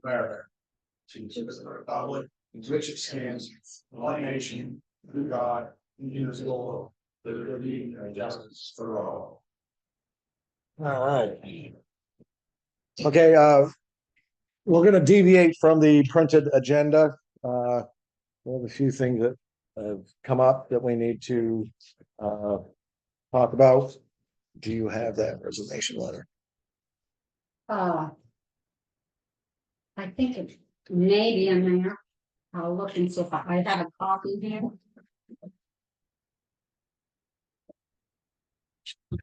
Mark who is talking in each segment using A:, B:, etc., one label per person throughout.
A: America, to the republic, in which it stands, one nation, under God, indivisible, with liberty and justice for all.
B: All right. Okay, we're going to deviate from the printed agenda. We have a few things that have come up that we need to talk about. Do you have that resignation letter?
C: I think it may be in there. I'll look and see if I have a copy here.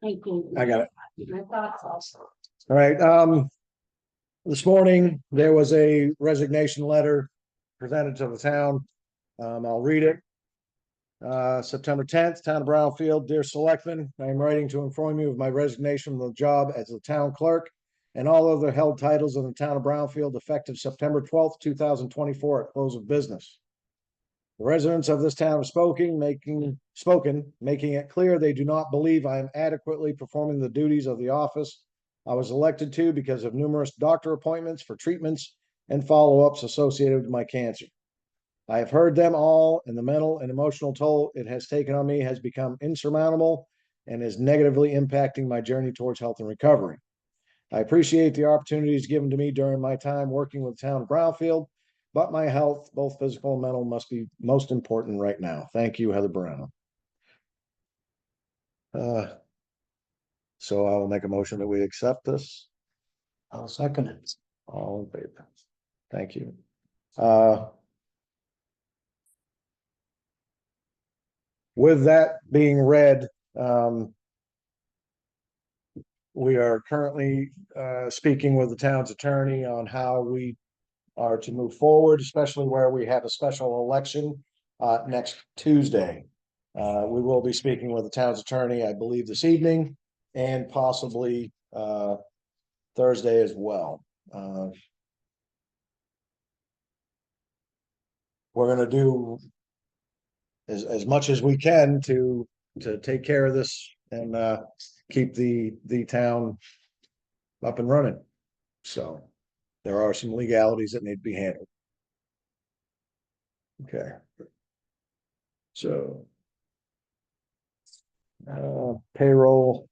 C: Thank you.
B: I got it.
C: I thought so.
B: All right. This morning, there was a resignation letter presented to the town. I'll read it. September 10th, Town of Brownfield. Dear Selectmen, I am writing to inform you of my resignation from the job as the town clerk and all other held titles in the town of Brownfield effective September 12th, 2024 at close of business. The residents of this town have spoken, making it clear they do not believe I am adequately performing the duties of the office I was elected to because of numerous doctor appointments for treatments and follow-ups associated with my cancer. I have heard them all, and the mental and emotional toll it has taken on me has become insurmountable and is negatively impacting my journey towards health and recovery. I appreciate the opportunities given to me during my time working with the town of Brownfield, but my health, both physical and mental, must be most important right now. Thank you, Heather Brown. So I'll make a motion that we accept this.
A: I'll second it.
B: All in favor. Thank you. With that being read, we are currently speaking with the town's attorney on how we are to move forward, especially where we have a special election next Tuesday. We will be speaking with the town's attorney, I believe, this evening and possibly Thursday as well. We're going to do as much as we can to take care of this and keep the town up and running. So there are some legalities that need to be handled. Okay. So payroll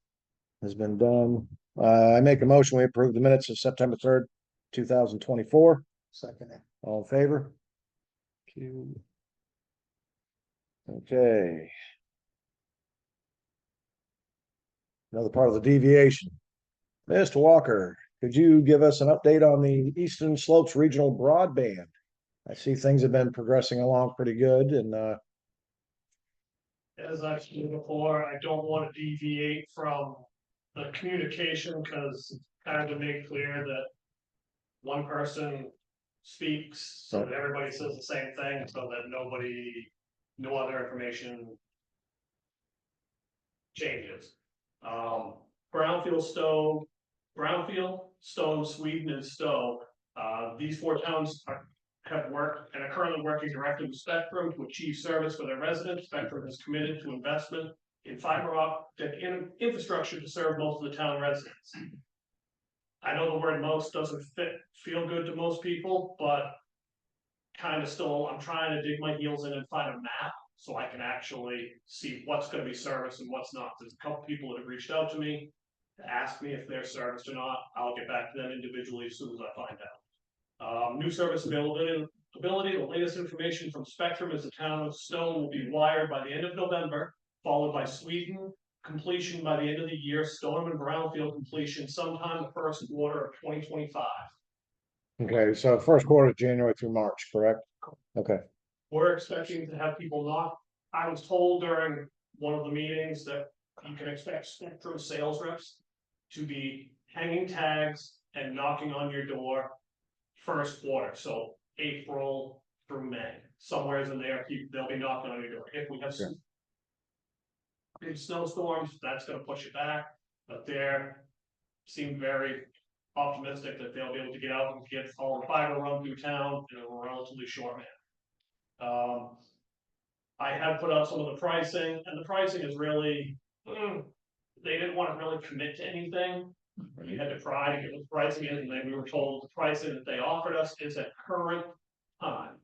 B: has been done. I make a motion we approve the minutes of September 3rd, 2024.
A: Second it.
B: All in favor? Okay. Another part of the deviation. Mr. Walker, could you give us an update on the Eastern Slopes Regional Broadband? I see things have been progressing along pretty good, and
D: as I've said before, I don't want to deviate from the communication because kind of to make clear that one person speaks so that everybody says the same thing so that no other information changes. Brownfield, Stone, Sweden, and Stowe. These four towns have worked and are currently working directly with Spectrum to achieve service for their residents. Spectrum is committed to investment in fiber optic infrastructure to serve most of the town residents. I know the word most doesn't feel good to most people, but kind of still, I'm trying to dig my heels in and find a map so I can actually see what's going to be serviced and what's not. There's a couple people that have reached out to me to ask me if they're serviced or not. I'll get back to them individually as soon as I find out. New service availability, the latest information from Spectrum is the town of Stone will be wired by the end of November, followed by Sweden completion by the end of the year, Stone and Brownfield completion sometime the first quarter of 2025.
B: okay, so first quarter, January through March, correct? Okay.
D: We're expecting to have people knock. I was told during one of the meetings that you can expect Spectrum sales reps to be hanging tags and knocking on your door first quarter, so April through May, somewhere in there. They'll be knocking on your door. If we have some big snowstorms, that's going to push it back. But they seem very optimistic that they'll be able to get out and get all the fiber run through town in a relatively short manner. I have put out some of the pricing, and the pricing is really, they didn't want to really commit to anything. We had to try to get the pricing in, and then we were told the pricing that they offered us is at current time.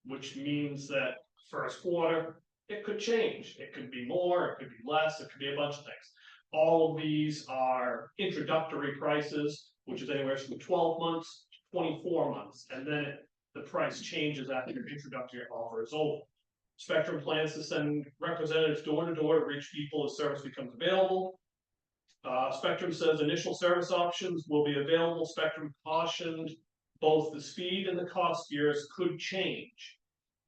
D: Which means that first quarter, it could change, it could be more, it could be less, it could be a bunch of things. All of these are introductory prices, which is anywhere from 12 months to 24 months, and then the price changes after your introductory offer is over. Spectrum plans to send representatives door to door to reach people as service becomes available. Spectrum says initial service options will be available. Spectrum cautioned both the speed and the cost tiers could change.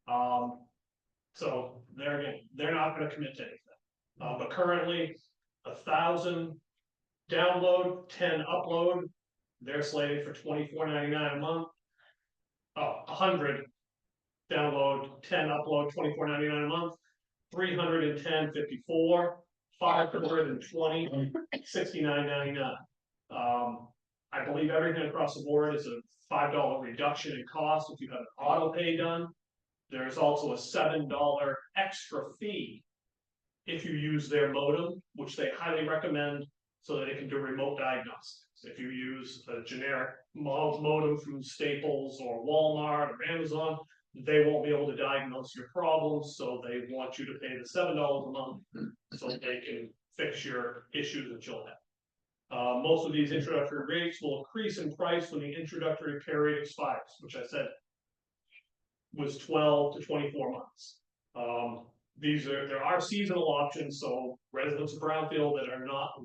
D: So they're not going to commit to anything. But currently, 1,000 download, 10 upload. They're slated for $24.99 a month. 100 download, 10 upload, $24.99 a month. 310, 54. 520, $69.99. I believe everything across the board is a $5 reduction in cost if you have an auto pay done. There's also a $7 extra fee if you use their modem, which they highly recommend so that it can do remote diagnostics. If you use a generic modem from Staples or Walmart or Amazon, they won't be able to diagnose your problems, so they want you to pay the $7 a month so they can fix your issues that you'll have. Most of these introductory rates will increase in price when the introductory period expires, which I said was 12 to 24 months. There are seasonal options, so residents of Brownfield that are not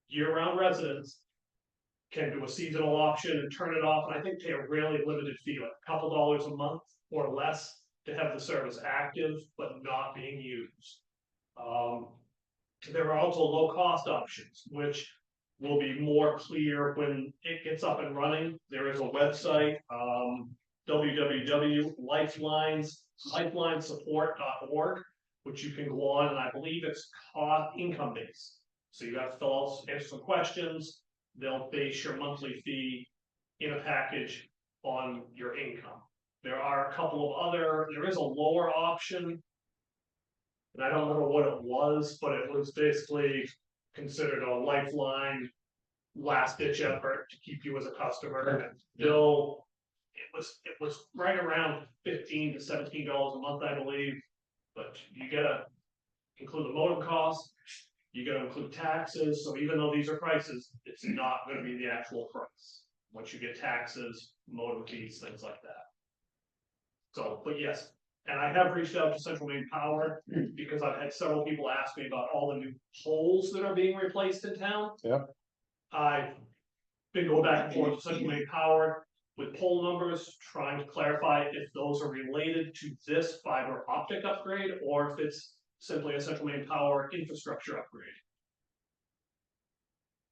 D: year-round residents can do a seasonal option and turn it off, and I think pay a really limited fee, like a couple dollars a month or less to have the service active but not being used. There are also low-cost options, which will be more clear when it gets up and running. There is a website, www.lifelinesupport.org, which you can go on, and I believe it's income based. So you have to fill out, answer some questions. They'll base your monthly fee in a package on your income. There are a couple of there is a lower option, and I don't remember what it was, but it was basically considered a lifeline last ditch effort to keep you as a customer. And still, it was right around $15 to $17 a month, I believe. But you gotta include the modem cost, you gotta include taxes. So even though these are prices, it's not gonna be the actual price. Once you get taxes, modem fees, things like that. So, but yes, and I have reached out to Central Maine Power because I've had several people ask me about all the new poles that are being replaced in town.
B: Yep.
D: I've been going back and forth with Central Maine Power with pole numbers, trying to clarify if those are related to this fiber optic upgrade or if it's simply a Central Maine Power infrastructure upgrade.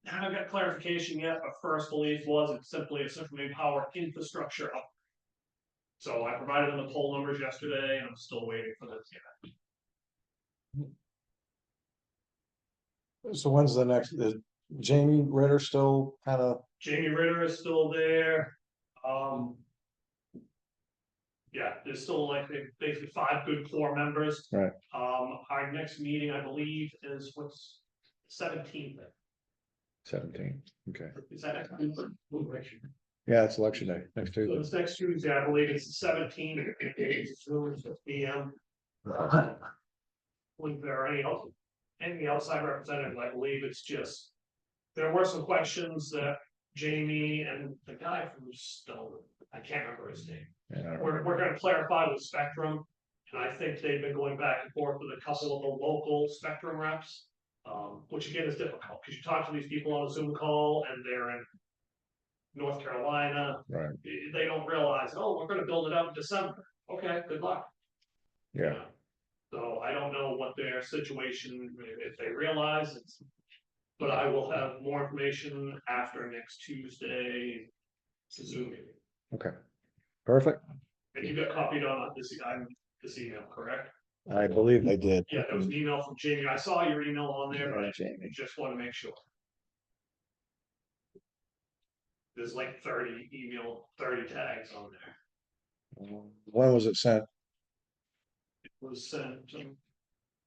D: I haven't got clarification yet, but first belief was it's simply a Central Maine Power infrastructure upgrade. So I provided them the poll numbers yesterday, and I'm still waiting for them to get back.
B: So when's the next, is Jamie Ritter still kind of,
D: Jamie Ritter is still there. Yeah, there's still like basically 5 good core members.
B: Right.
D: Our next meeting, I believe, is what's 17th.
B: 17? Okay.
D: Is that next Tuesday?
B: Yeah, it's election day, next
D: So
B: Tuesday.
D: it's next Tuesday, I believe it's the 17th. It's 6 PM. If there are any outside representatives, I believe it's just, there were some questions that Jamie and the guy from Stone, I can't remember his name.
B: Yeah.
D: We're gonna clarify with Spectrum, and I think they've been going back and forth with a couple of the local Spectrum reps. Which again is difficult, because you talk to these people on a Zoom call and they're in North Carolina.
B: Right.
D: They don't realize, oh, we're gonna build it up in December. Okay, good luck.
B: Yeah.
D: So I don't know what their situation, if they realize it's, but I will have more information after next Tuesday Zoom meeting.
B: Okay. Perfect.
D: And you got copied on this email, correct?
B: I believe they did.
D: Yeah, there was an email from Jamie. I saw your email on there, but I
B: Jamie.
D: just want to make sure. There's like 30 tags on there.
B: When was it sent?
D: It was sent to,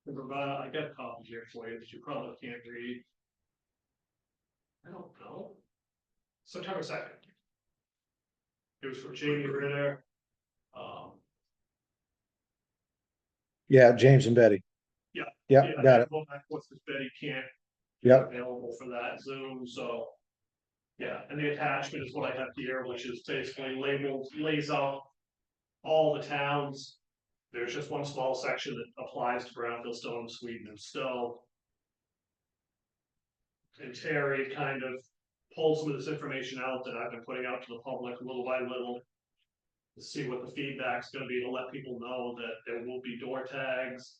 D: I got a copy here for you that you probably can't read. I don't know. September 2nd. It was for Jamie Ritter.
B: Yeah, James and Betty.
D: Yeah.
B: Yeah, got it.
D: Well, of course, Betty can't.
B: Yep.
D: Available for that Zoom, so. Yeah, and the attachment is what I have here, which is basically labeled, lays out all the towns. There's just one small section that applies to Brownfield, Stone, Sweden, and Stowe. And Terry kind of pulled some of this information out that I've been putting out to the public little by little. To see what the feedback's gonna be, to let people know that there will be door tags.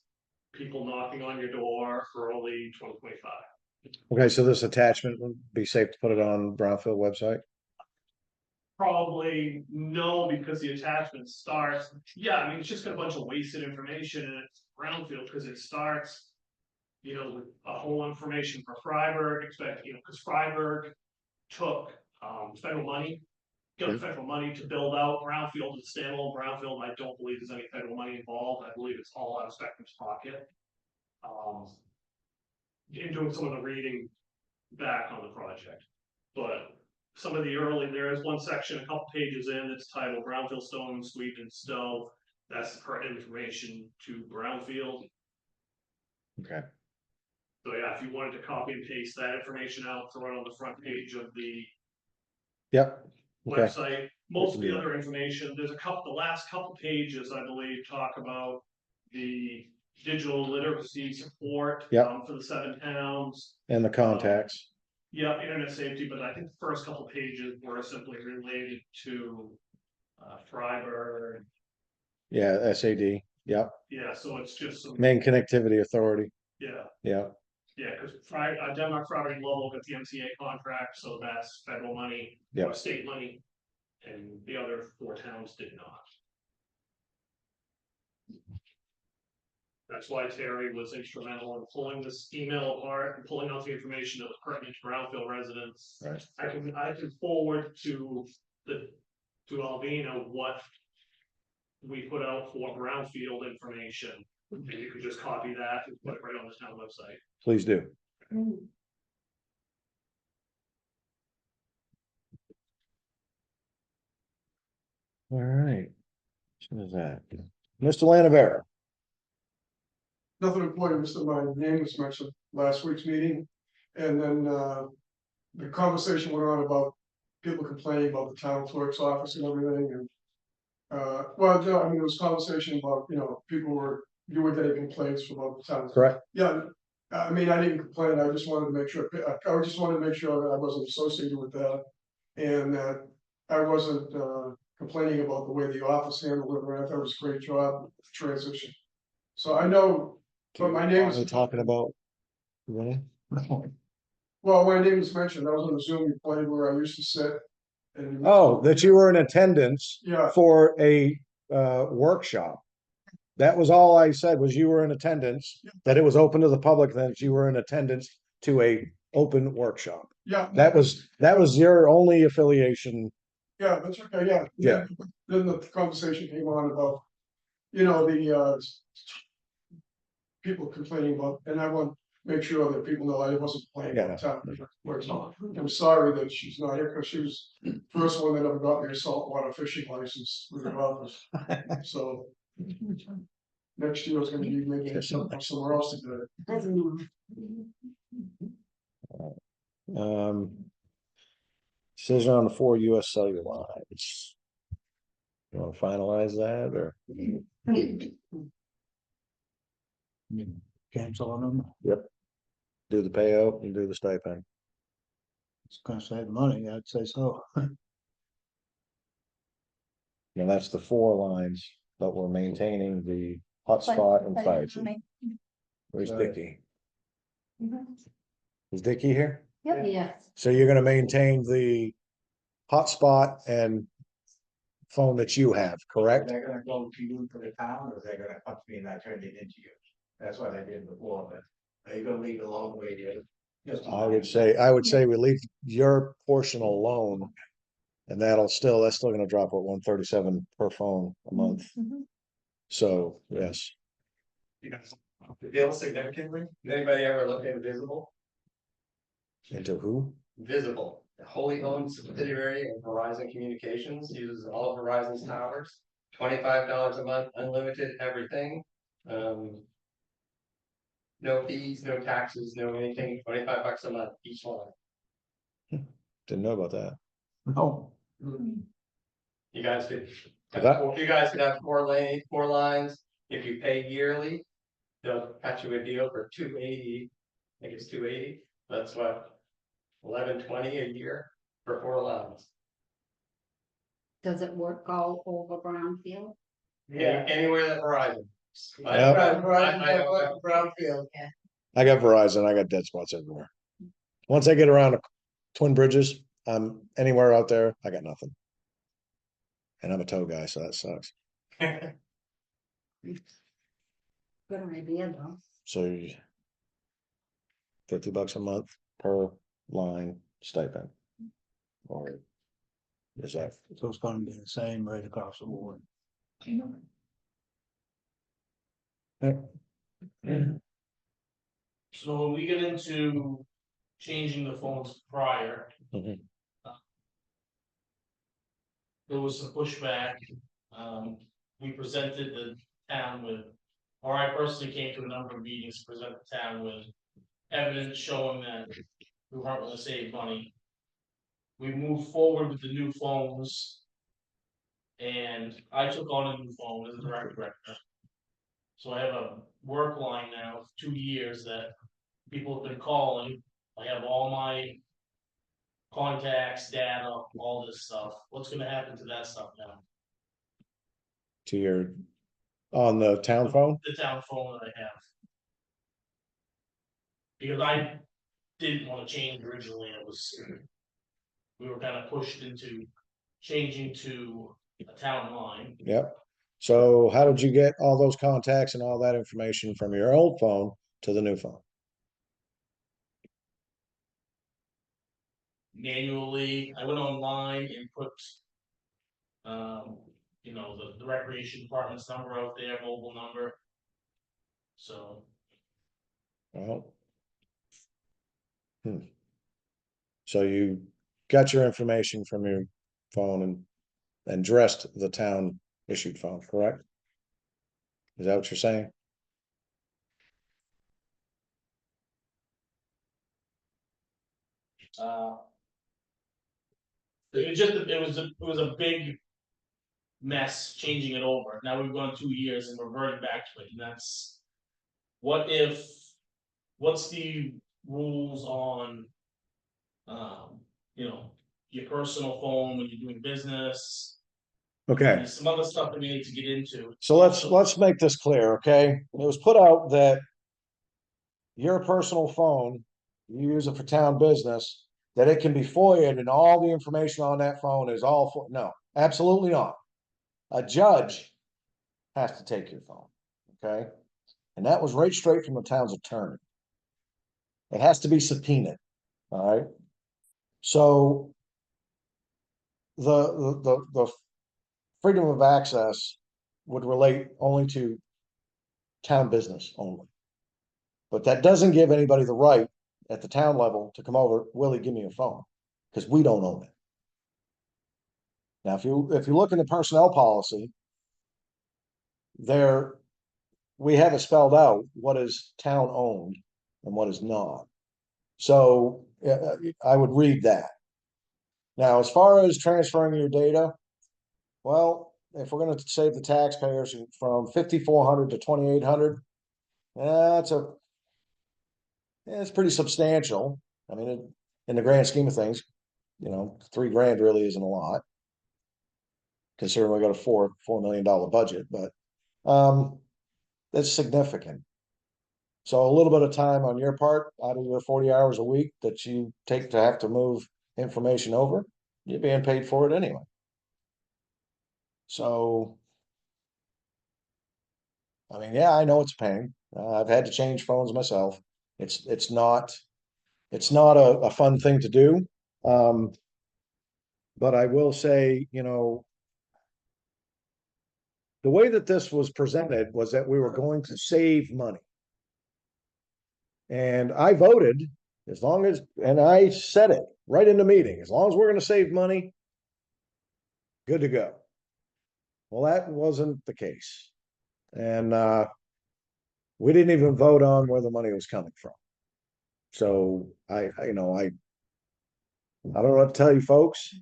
D: People knocking on your door early 2025.
B: Okay, so this attachment would be safe to put it on Brownfield website?
D: Probably no, because the attachment starts, yeah, I mean, it's just got a bunch of wasted information in it's Brownfield, because it starts. You know, with a whole information for Freiburg, because Freiburg took federal money. Got federal money to build out Brownfield, it's standalone Brownfield, I don't believe there's any federal money involved, I believe it's all out of Spectrum's pocket. In doing some of the reading back on the project, but some of the early, there is one section, a couple pages in, that's titled Brownfield, Stone, Sweet, and Stowe. That's the pertinent information to Brownfield.
B: Okay.
D: So yeah, if you wanted to copy and paste that information out, throw it on the front page of the
B: Yep. Okay.
D: website. Most of the other information, there's the last couple pages, I believe, talk about the digital literacy support.
B: Yep.
D: For the 7 towns.
B: And the contacts.
D: Yeah, internet safety, but I think the first couple pages were simply related to Freiburg.
B: Yeah, SAD. Yep.
D: Yeah, so it's just some,
B: Maine Connectivity Authority.
D: yeah,
B: Yeah.
D: yeah, because Denmark, Freiburg, and Lowell got the MCA contract, so that's federal money
B: Yep.
D: or state money, and the other 4 towns did not. That's why Terry was instrumental in pulling this email apart and pulling out the information that was pertinent to Brownfield residents.
B: Right.
D: I can forward to Alvina what we put out for Brownfield information, and you could just copy that and put it right on the town website.
B: Please do. All right. What is that? Mr. Lanavera.
A: Nothing important, Mr. My name was mentioned last week's meeting, and then the conversation went on about people complaining about the town clerk's office and everything, and well, no, I mean, there was conversation about, you know, you were getting complaints about the town.
B: Correct.
A: Yeah, I mean, I didn't complain, I just wanted to make sure, I just wanted to make sure that I wasn't associated with that, and that I wasn't complaining about the way the office handled it, and I thought it was a great job with the transition. So I know, but my name
B: Are we
A: is,
B: talking about? Really?
A: well, my name was mentioned, I was on the Zoom you played where I used to sit. And
B: Oh, that you were in attendance
A: yeah,
B: for a workshop. That was all I said, was you were in attendance, that it was open to the public, that you were in attendance to a open workshop.
A: yeah.
B: That was your only affiliation.
A: Yeah, that's okay, yeah.
B: Yeah.
A: Then the conversation came on about, you know, the people complaining about, and I want to make sure that people know I wasn't complaining about the town. Where it's not. I'm sorry that she's not here, because she was the first one that ever got me a saltwater fishing license with her office, so. Next year is gonna be maybe somewhere else to do it.
B: Decision on the 4 US cellular lines. You want to finalize that or?
E: Cancel on them,
B: Yep. Do the payout and do the stipend.
E: it's gonna save money, I'd say so.
B: And that's the 4 lines, but we're maintaining the hotspot and fire chief. Where's Dicky? Is Dicky here?
C: Yep, yeah.
B: So you're gonna maintain the hotspot and phone that you have, correct?
F: They're gonna go to you for the town, or they're gonna come to me and I turn it into you? That's what I did before, but are you gonna leave it alone the way it is? Just
B: I would say we leave your portion alone. And that's still gonna drop at 137 per phone a month. So, yes,
F: You know, the bill significantly, did anybody ever look at Invisible?
B: into who?
G: Visible, a wholly owned subsidiary of Verizon Communications, uses all of Verizon's towers. $25 a month, unlimited everything. No fees, no taxes, no anything, 25 bucks a month each line.
B: Didn't know about that.
E: No,
G: You guys could,
B: That-
G: you guys could have 4 lines, if you pay yearly, they'll cut you a deal for $280. I think it's $280, that's what, $11.20 a year for 4 lines.
C: Does it work all over Brownfield?
G: Anywhere that Verizon.
B: Yep.
F: Brownfield.
B: I got Verizon, I got dead spots everywhere. Once I get around to Twin Bridges, I'm anywhere out there, I got nothing. And I'm a tow guy, so that sucks.
C: Good idea, though.
B: So $50 a month per line stipend. Or is that,
E: so it's gonna be the same right across the board.
H: So when we get into changing the phones prior.
B: Mhm.
H: There was some pushback, we presented the town with, or I personally came to a number of meetings, to present the town with. Evidence showing that we weren't gonna save money. We moved forward with the new phones. And I took on a new phone as a direct director. So I have a work line now of 2 years that people have been calling. I have all my contacts, data, all this stuff. What's gonna happen to that stuff now?
B: to your, on the town phone?
H: The town phone that I have. Because I didn't wanna change originally, it was. We were kind of pushed into changing to a town line.
B: Yep. So how did you get all those contacts and all that information from your old phone to the new phone?
H: Manually, I went online and put. The recreation department's number out there, mobile number. So,
B: Well. So you got your information from your phone and addressed the town issued phone, correct? Is that what you're saying?
H: it was a big. Mess changing it over. Now we've gone 2 years and reverting back to it, and that's. What's the rules on? Your personal phone when you're doing business.
B: Okay,
H: There's some other stuff that we need to get into.
B: so let's make this clear, okay? It was put out that your personal phone, you use it for town business, that it can be FOIA'd and all the information on that phone is all for, no, absolutely not. A judge has to take your phone, okay? And that was right straight from the town's attorney. It has to be subpoenaed, all right? So the freedom of access would relate only to town business only. But that doesn't give anybody the right at the town level to come over, Willie, give me your phone, because we don't own it. Now, if you look in the personnel policy, we have it spelled out what is town owned and what is not. So I would read that. Now, as far as transferring your data, well, if we're gonna save the taxpayers from 5,400 to 2,800, it's pretty substantial. I mean, in the grand scheme of things, $3,000 really isn't a lot. Considering we got a $4 million budget, but that's significant. So a little bit of time on your part out of your 40 hours a week that you take to have to move information over, you're being paid for it anyway. So, I mean, yeah, I know it's a pain. I've had to change phones myself. It's not a fun thing to do. But I will say, the way that this was presented was that we were going to save money. And I voted As long as, and I said it right in the meeting, as long as we're gonna save money. Good to go. Well, that wasn't the case. And we didn't even vote on where the money was coming from. So I don't know what to tell you folks.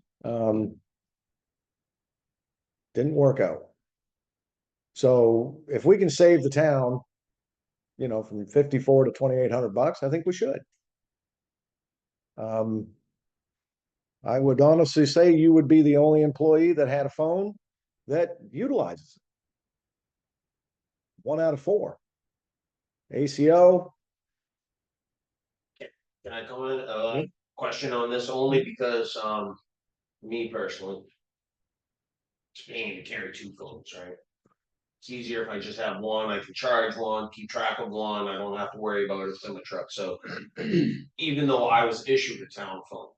B: Didn't work out. So if we can save the town, from 54 to 2,800 bucks, I think we should. I would honestly say you would be the only employee that had a phone that utilizes it. 1 out of 4. ACO,
I: Can I comment, question on this only because, me personally. It's paying to carry 2 phones, right? It's easier if I just have one, I can charge one, keep track of one, I don't have to worry about it in the truck, so. Even though I was issued a town phone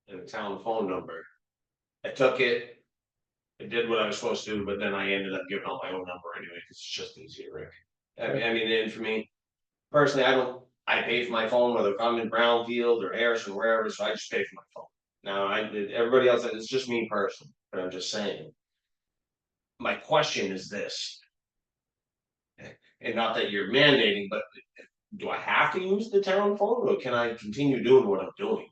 I: and a town phone number. I took it. It did what I was supposed to, but then I ended up giving out my own number anyway, because it's just easier, Rick. I mean, and for me, personally, I pay for my phone, whether I'm in Brownfield or Harrison, wherever, so I just pay for my phone. Now, everybody else, it's just me personally, but I'm just saying. My question is this. And not that you're mandating, but do I have to use the town phone, or can I continue doing what I'm doing?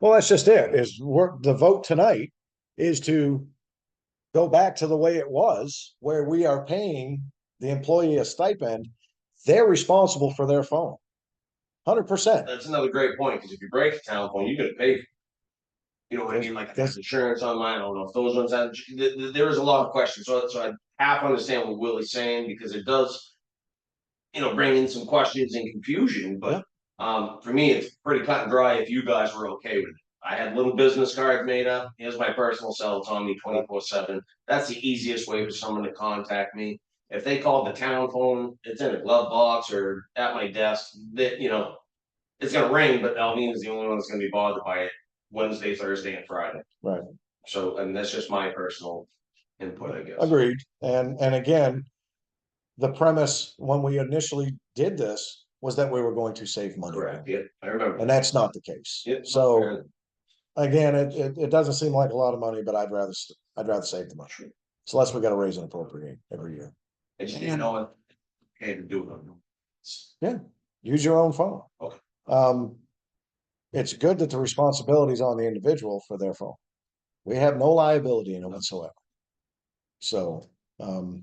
B: well, that's just it, the vote tonight is to go back to the way it was, where we are paying the employee a stipend. They're responsible for their phone. 100%.
I: That's another great point, because if you break a town phone, you gotta pay. You know what I mean, like I have insurance on mine, I don't know if those ones have, there is a lot of questions, so I half understand what Willie's saying, because it does. Bring in some questions and confusion, but, for me, it's pretty cut and dry if you guys were okay with it. I had little business cards made up, here's my personal cell, it's on me 24/7, that's the easiest way for someone to contact me. If they called the town phone, it's in a glove box or at my desk, it's gonna ring, but Alvin is the only one that's gonna be bothered by it Wednesday, Thursday, and Friday.
B: Right.
I: So, and that's just my personal input, I guess.
B: Agreed. And again, the premise when we initially did this was that we were going to save money.
I: Correct, yeah, I remember.
B: And that's not the case.
I: Yep.
B: So again, it doesn't seem like a lot of money, but I'd rather save the money. So unless we got to raise and appropriate every year.
I: I just didn't know it. Okay, to do it.
B: Yeah, use your own phone.
I: Okay.
B: It's good that the responsibility is on the individual for their phone. We have no liability in it whatsoever. So, okay.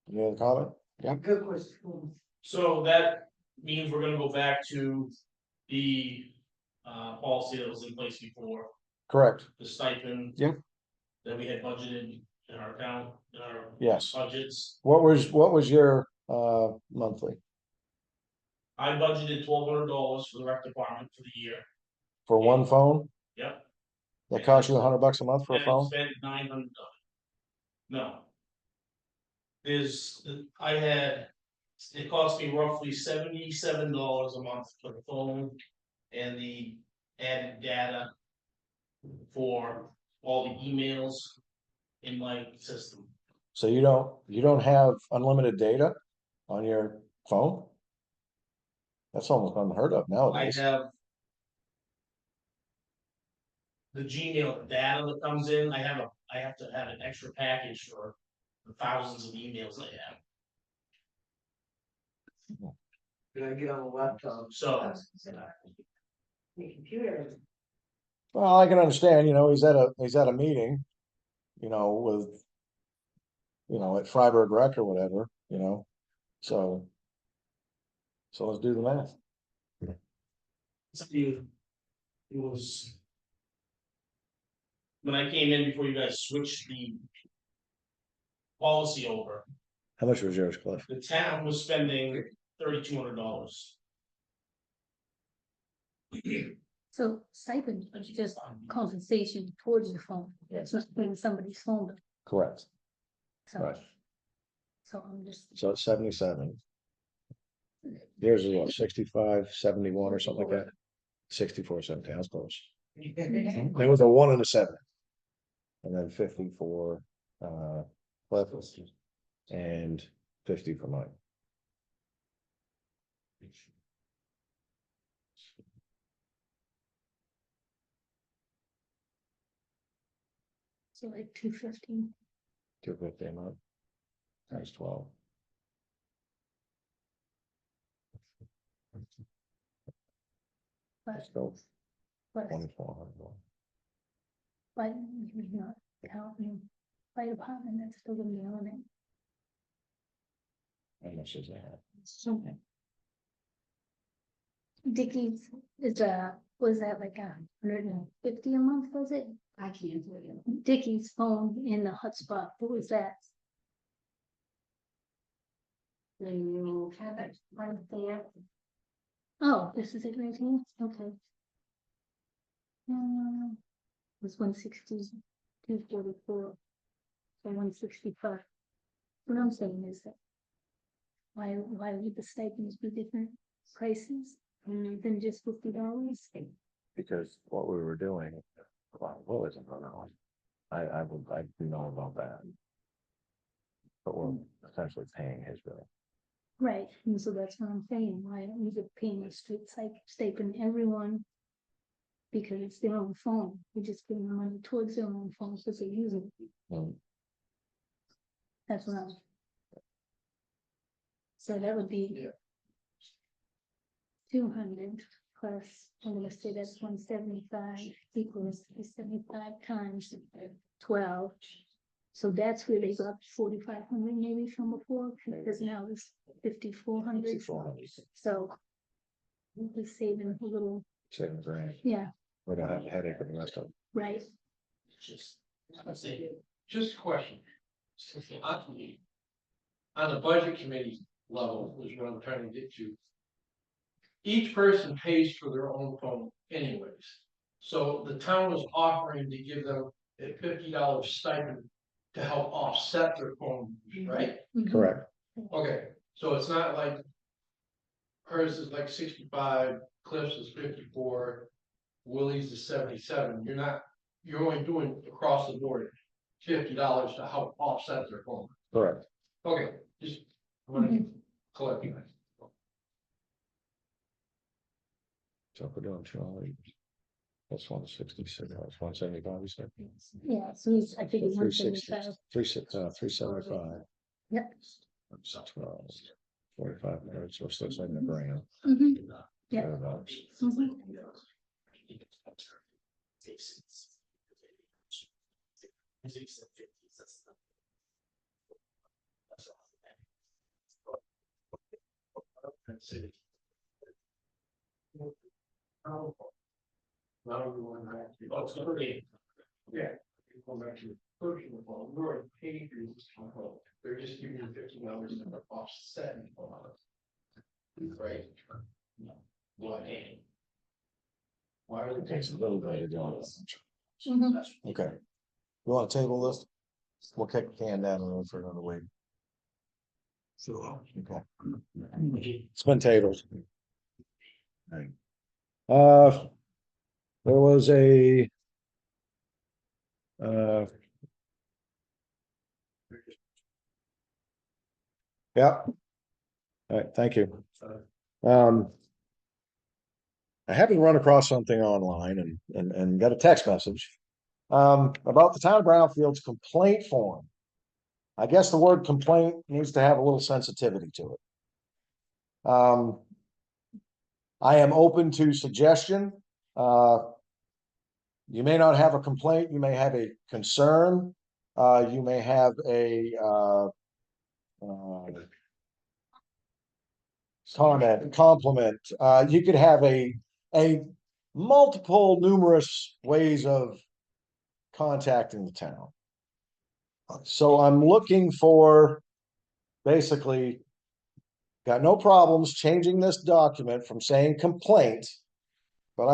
B: Any other comment? Yeah.
C: Good question.
H: So that means we're gonna go back to the policy that was in place before,
B: Correct.
H: the stipend.
B: Yeah.
H: That we had budgeted in our account, in our
B: Yes.
H: budgets.
B: What was your monthly
H: I budgeted $1,200 for the rec department for the year.
B: for one phone?
H: Yep.
B: That cost you $100 a month for a
H: And I
B: phone?
H: spent $900. No. It cost me roughly $77 a month for the phone and the added data for all the emails in my system.
B: So you don't have unlimited data on your phone? That's almost unheard of
H: I
B: nowadays.
H: have the Gmail data that comes in. I have to have an extra package for the thousands of emails I have.
F: Can I get on the laptop?
H: So
C: The computer.
B: Well, I can understand, he's at a meeting, with, at Freiburg Rec or whatever, so let's do the math.
H: it was when I came in before you guys switched the policy over.
B: How much was yours, Cliff?
H: The town was spending $3,200.
J: So stipend is just compensation towards the phone. It's not putting somebody's phone bill.
B: Correct.
J: So.
B: Right.
J: So I'm just.
B: So it's 77. Yours is what, 65, 71 or something like that? 64, 70, I was close. There was a 1 and a 7. And then 50 for Cliff and 50 for mine.
J: So like 250.
B: 250 a month. Times 12.
J: But,
B: Let's go
J: but,
B: 2,400.
J: but you're not counting fire department, that's still gonna be on it.
B: How much is that?
J: So. Dickies is was that like 150 a month, was it?
C: I can't tell you.
J: Dickie's phone in the hotspot, what was that?
C: You have it right there.
J: Oh, this is it right here, okay. It was 160, 244, so 165. What I'm saying is that why would the stipends be different prices than just $50?
B: Because what we were doing, well, what was it? I know about that. But we're essentially paying his bill.
J: Right, and so that's what I'm saying, why don't we just paying a straight stipend everyone? Because it's their own phone, we're just giving the money towards their own phone, because they're using it.
B: Mm.
J: That's what I'm. So that would be. 200 plus, I'm gonna say that's 175 equals 75 times 12. So that's where they got 4,500 maybe from before, because now it's 5,400.
B: 400.
J: So. We're saving a little,
B: $7,000.
J: yeah,
B: We don't have a headache with the rest of it.
J: right,
H: Just, let's see.
E: Just a question. On the budget committee level, is what I'm trying to get to. Each person pays for their own phone anyways. So the town was offering to give them a $50 stipend to help offset their phone, use, right?
J: Mhm.
B: Correct.
E: Okay, so it's not like hers is like 65, Cliff's is 54, Willie's is 77. You're only doing across the board $50 to help offset their phone.
B: Correct.
E: Okay, just want to clarify.
B: So if we're doing 200, that's 166, that's 175, you said?
J: Yeah, so it's, I think it's
B: 360,
J: 175.
B: 375.
J: Yep.
B: 12, 45 minutes, so it's like a grand.
J: Mhm. Yeah.
B: Thereabouts.
J: Mhm.
E: Yeah. Go back to the personal phone, we're already paid for this phone, they're just giving you $50 to offset. Right? Why? Why would it take
B: Takes a little bit to do it.
J: Mhm.
B: Okay. You want to table this? We'll kick the can down the road for another week.
E: So.
B: Okay. It's been tabled. There was a. Yeah. All right, thank you. I happened to run across something online and got a text message. About the town of Brownfield's complaint form. I guess the word complaint needs to have a little sensitivity to it. I am open to suggestion. You may not have a complaint, you may have a concern, you may have a comment, compliment. You could have a multiple, numerous ways of contacting the town. So I'm looking for basically got no problems changing this document from saying complaint, but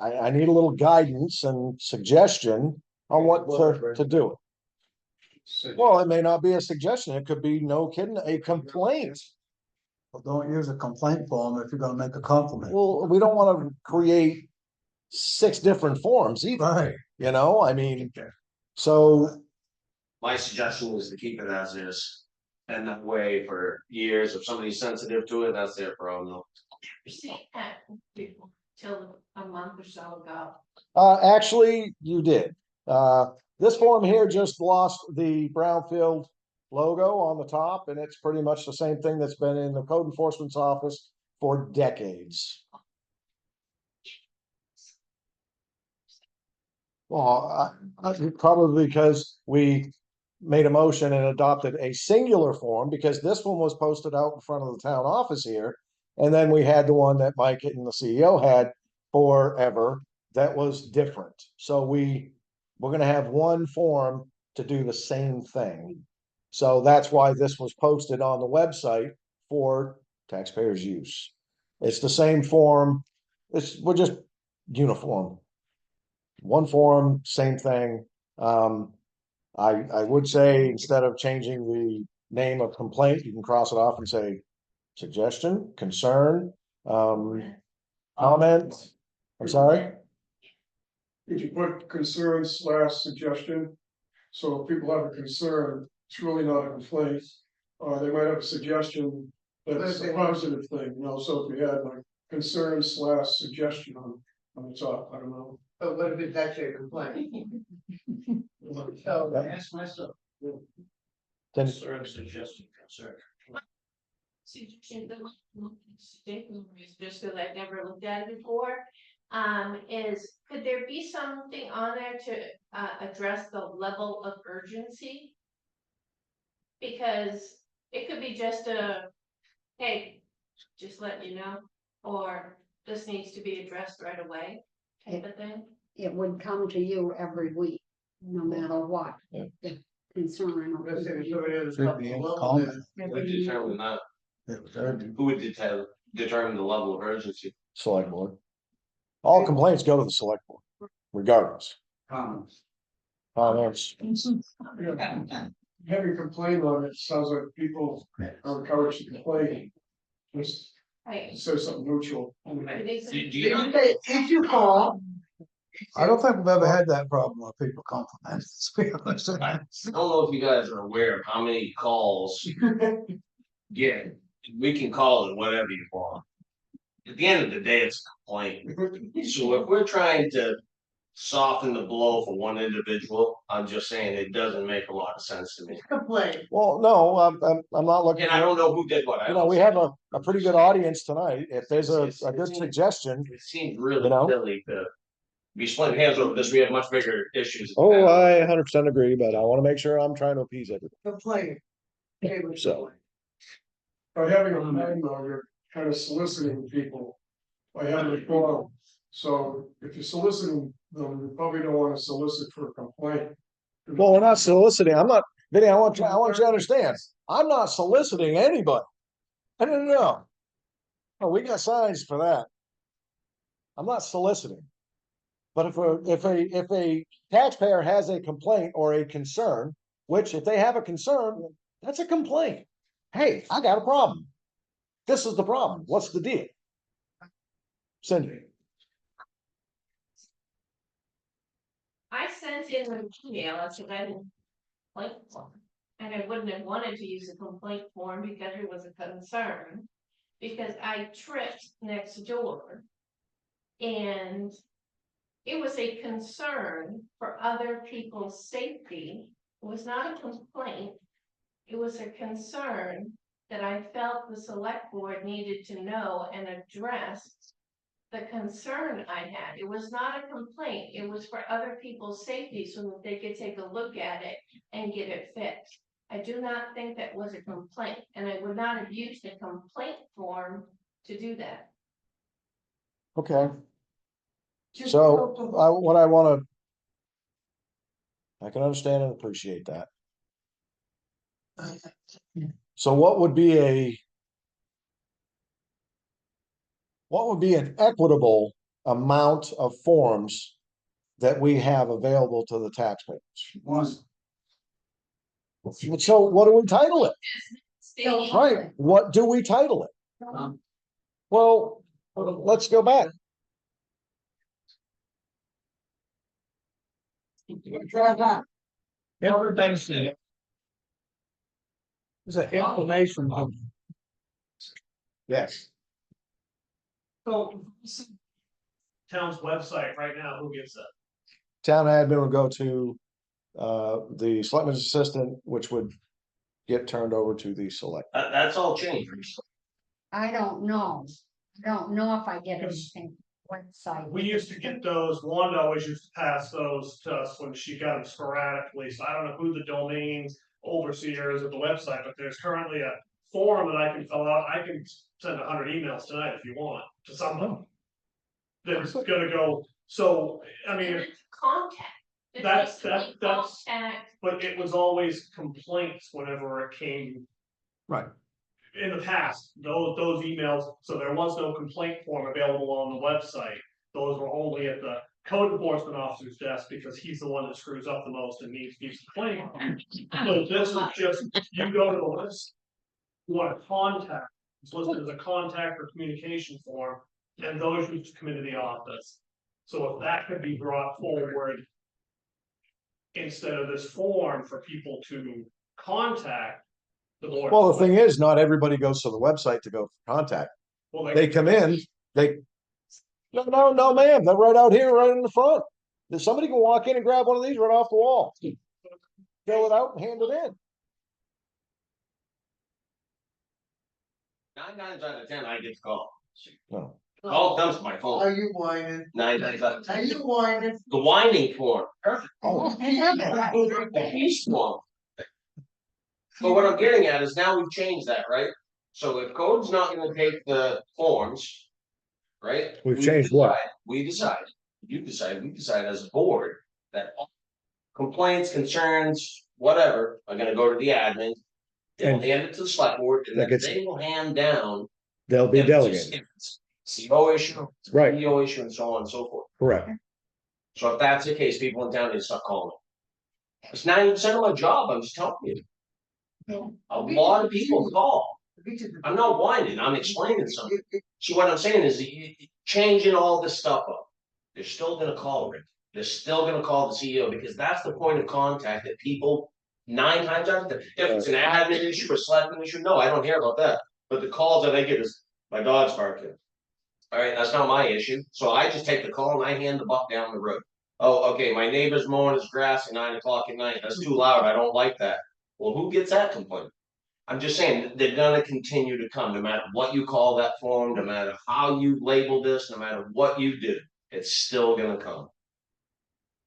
B: I need a little guidance and suggestion on what to do. Well, it may not be a suggestion. It could be, no kidding, a complaint.
E: Well, don't use a complaint form if you're gonna make a compliment.
B: Well, we don't want to create 6 different forms either.
E: Right.
B: You know, I mean, so
I: My suggestion was to keep it as is. been that way for years. If somebody's sensitive to it, that's their problem. though.
K: Till a month or so ago.
B: Actually, you did. This form here just lost the Brownfield logo on the top, and it's pretty much the same thing that's been in the code enforcement's office for decades. Well, probably because we made a motion and adopted a singular form, because this one was posted out in front of the town office here. And then we had the one that Mike and the CEO had forever that was different. So we're gonna have one form to do the same thing. So that's why this was posted on the website for taxpayers' use. It's the same form. We're just uniform. One form, same thing. I would say instead of changing the name of complaint, you can cross it off and say suggestion, concern, comment. I'm sorry?
A: Did you put concern / suggestion? So if people have a concern, it's really not a complaint, or they might have a suggestion that's a positive thing, so if you had like concern / suggestion on the top, I don't know.
F: But what if it's actually a complaint? So I ask myself.
B: Then
D: Suggestion, concern.
K: Suggestion, just because I've never looked at it before, is could there be something on there to address the level of urgency? Because it could be just hey, just let you know, or this needs to be addressed right away type of thing.
C: It would come to you every week, no matter what.
B: Yeah.
C: The concern. or-
F: Let's say so it is a
L: Should be
F: couple
L: a
F: of
L: comment.
I: Who would determine that? Who would determine the level of urgency?
B: select board. All complaints go to the select board, regardless.
F: comments.
B: Comments.
A: Having complained on it, sounds like people are encouraged to complain. Just
K: Right.
A: say something neutral.
I: Do you know?
F: If you call.
L: I don't think we've ever had that problem where people compliment.
I: I don't know if you guys are aware of how many calls. Yeah, we can call it whatever you want. At the end of the day, it's a complaint. So if we're trying to soften the blow for one individual, I'm just saying it doesn't make a lot of sense to me.
F: Complaint.
B: Well, no, I'm not looking.
I: And I don't know who did what.
B: We have a pretty good audience tonight. If there's a good suggestion.
I: It seems really
B: You know?
I: silly to be splitting hairs over this. We have much bigger issues.
B: Oh, I 100% agree, but I want to make sure I'm trying to appease everybody.
F: Complaint.
B: So.
A: By having a plan though, you're kind of soliciting people by having a form. So if you're soliciting them, you probably don't want to solicit for a complaint.
B: Well, we're not soliciting. I'm not, Vinny, I want you to understand. I'm not soliciting anybody. No. Oh, we got signs for that. I'm not soliciting. But if a taxpayer has a complaint or a concern, which if they have a concern, that's a complaint. Hey, I got a problem. This is the problem. What's the deal? Cindy.
K: I sent in an email, I said I didn't like one. And I wouldn't have wanted to use a complaint form because it was a concern. Because I tripped next door. And it was a concern for other people's safety. It was not a complaint. It was a concern that I felt the select board needed to know and address the concern I had. It was not a complaint. It was for other people's safety so that they could take a look at it and get it fixed. I do not think that was a complaint, and I would not have used a complaint form to do that.
B: Okay. So what I want to. I can understand and appreciate that. So what would be an equitable amount of forms that we have available to the taxpayers? So what do we title it? Right, what do we title it? Well, let's go back.
L: Everything's It's an information.
B: Yes.
D: So. Town's website right now, who gets that?
B: Town admin will go to the selectman's assistant, which would get turned over to the select.
I: That's all changed.
C: I don't know. I don't know if I get anything website.
D: We used to get those, Wanda always used to pass those to us when she got them sporadically, so I don't know who the domain overseer is of the website, but there's currently a form that I can fill out, I can send 100 emails tonight if you want, to someone. That's gonna go, so, I mean,
K: It's contact. It's
D: That's-
K: basically
D: that's-
K: contact.
D: but it was always complaints whenever it came.
B: Right.
D: In the past, those emails, so there was no complaint form available on the website. Those were only at the code enforcement officer's desk because he's the one that screws up the most and needs to complain. So this is just, you go to the list. You want to contact, it's listed as a contact or communication form, and those used to come into the office. So if that could be brought forward. Instead of this form for people to contact the board.
B: Well, the thing is, not everybody goes to the website to go for contact.
D: Well,
B: They come in, no, ma'am, they're right out here, right in the front. Somebody can walk in and grab one of these right off the wall. Fill it out and hand it in.
I: 9 times out of 10, I get the call.
B: No.
I: Call comes to my phone.
F: Are you whining?
I: 9 times out of
F: Are
I: 10.
F: you whining?
I: The whining form. Perfect.
B: Oh,
I: The peace form. But what I'm getting at is now we've changed that, right? So if code's not gonna take the forms, right?
B: We've
I: we
B: changed what?
I: decide- We decide, you decide, we decide as a board that all complaints, concerns, whatever, are gonna go to the admin. They'll
B: And-
I: hand it to the select board and
B: That
I: then
B: gets-
I: they will hand down.
B: They'll be
I: if it's a-
B: delegated.
I: if it's CO issue,
B: Right,
I: EO issue and so on and so forth.
B: correct.
I: So if that's the case, people in town need to start calling. It's 90% of my job, I'm just telling you. A lot of people call. I'm not whining, I'm explaining something. So what I'm saying is, changing all this stuff up. They're still gonna call Rick. They're still gonna call the CEO because that's the point of contact that people 9 times out of 10. If it's an admin issue or selectman issue, no, I don't hear about that. But the calls that I get is my dog's barking. All right, that's not my issue. So I just take the call and I hand the buck down the road. Oh, okay, my neighbor's mowing his grass at 9 o'clock at night. That's too loud. I don't like that. Well, who gets that complaint? I'm just saying, they're gonna continue to come, no matter what you call that form, no matter how you label this, no matter what you do, it's still gonna come.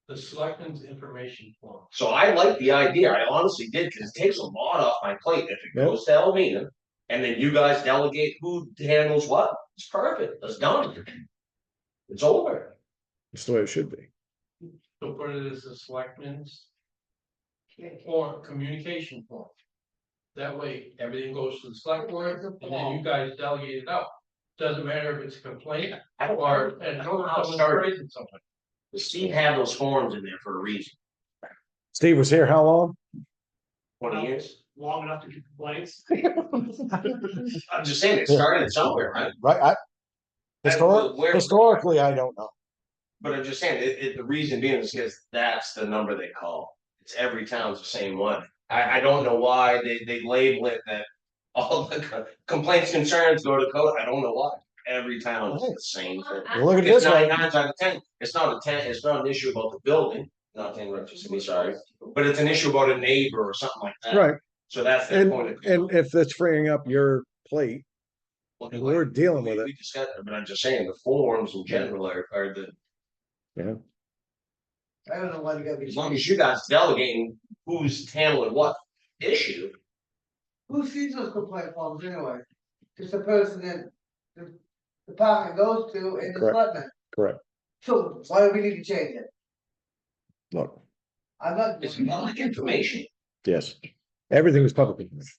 E: The selectmen's information form.
I: So I like the idea, I honestly did, because it takes a lot off my plate if it goes to Elmina. And then you guys delegate who handles what, it's perfect, it's done. It's over.
B: That's the way it should be.
E: So put it as a selectmen's. Or communication form. That way, everything goes to the select board, and then you guys delegate it out. Doesn't matter if it's a complaint
I: I don't
E: or,
I: know,
E: and
I: I don't know how it
E: someone's
I: started.
E: raising something.
I: Steve had those forms in there for a reason,
B: Steve was here how long?
I: 20 years.
D: Long enough to get complaints.
I: I'm just saying, it started somewhere, right?
B: Right,
I: Where-
B: historically, I don't know.
I: But I'm just saying, the reason being is because that's the number they call. It's every town's the same one. I don't know why they label it that all the complaints, concerns go to code. I don't know why. Every town is the same thing.
B: Well, look at
I: It's
B: this
I: 9
B: one.
I: times out of 10. It's not an issue about the building, not to interrupt you, Cindy, sorry. But it's an issue about a neighbor or something like that.
B: Right,
I: So that's the
B: and,
I: point.
B: and if that's freeing up your plate,
I: Well,
B: and we're dealing with it.
I: We discussed it, but I'm just saying, the forms in general are the,
F: I don't know why you gotta be.
I: as long as you guys delegating who's handling what issue.
F: Who sees those complaint forms anyway? It's the person that the department goes to and the
B: Correct.
F: selectmen.
B: correct,
F: So why do we need to change it?
B: look,
F: I'm not.
I: It's public information.
B: yes, everything is public information.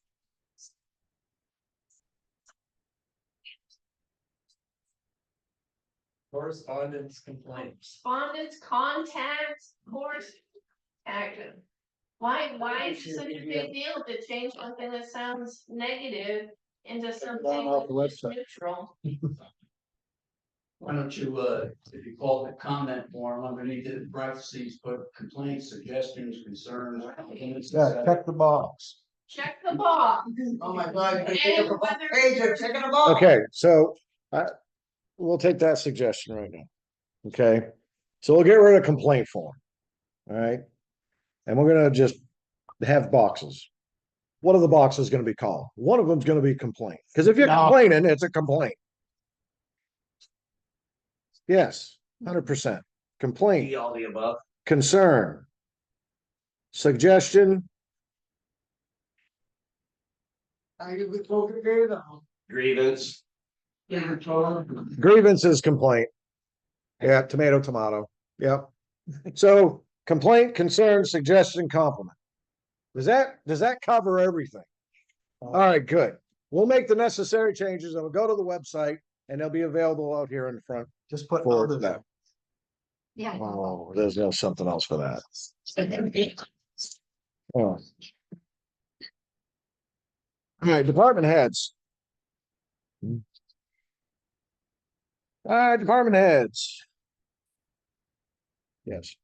G: Correspondence complaints.
K: Correspondence, contacts, course. Action. Why is it such a big deal to change something that sounds negative into something
B: off the
K: that's
B: website.
K: neutral?
M: Why don't you, if you call it comment form, underneath it in parentheses, put complaints, suggestions, concerns.
B: Yeah, check the box.
K: check the box.
F: Oh my God.
K: And whether-
F: Hey, you're checking them out.
B: Okay, so we'll take that suggestion right now. Okay, so we'll get rid of complaint form. All right. And we're gonna just have boxes. What are the boxes gonna be called? One of them's gonna be complaint, because if you're
L: No.
B: complaining, it's a complaint. Yes, 100%. Complaint,
I: Be all the above.
B: concern, suggestion,
F: I give it over there though.
I: Grievance.
B: grievance is complaint. Yeah, tomato, tomato. Yep. So complaint, concern, suggestion, compliment. Does that cover everything? All right, good. We'll make the necessary changes and we'll go to the website and they'll be available out here in the front
L: Just put
B: for
L: others.
B: that.
C: Yeah.
B: Oh, there's no something else for that. Oh. All right, department heads. All right, department heads. Yes,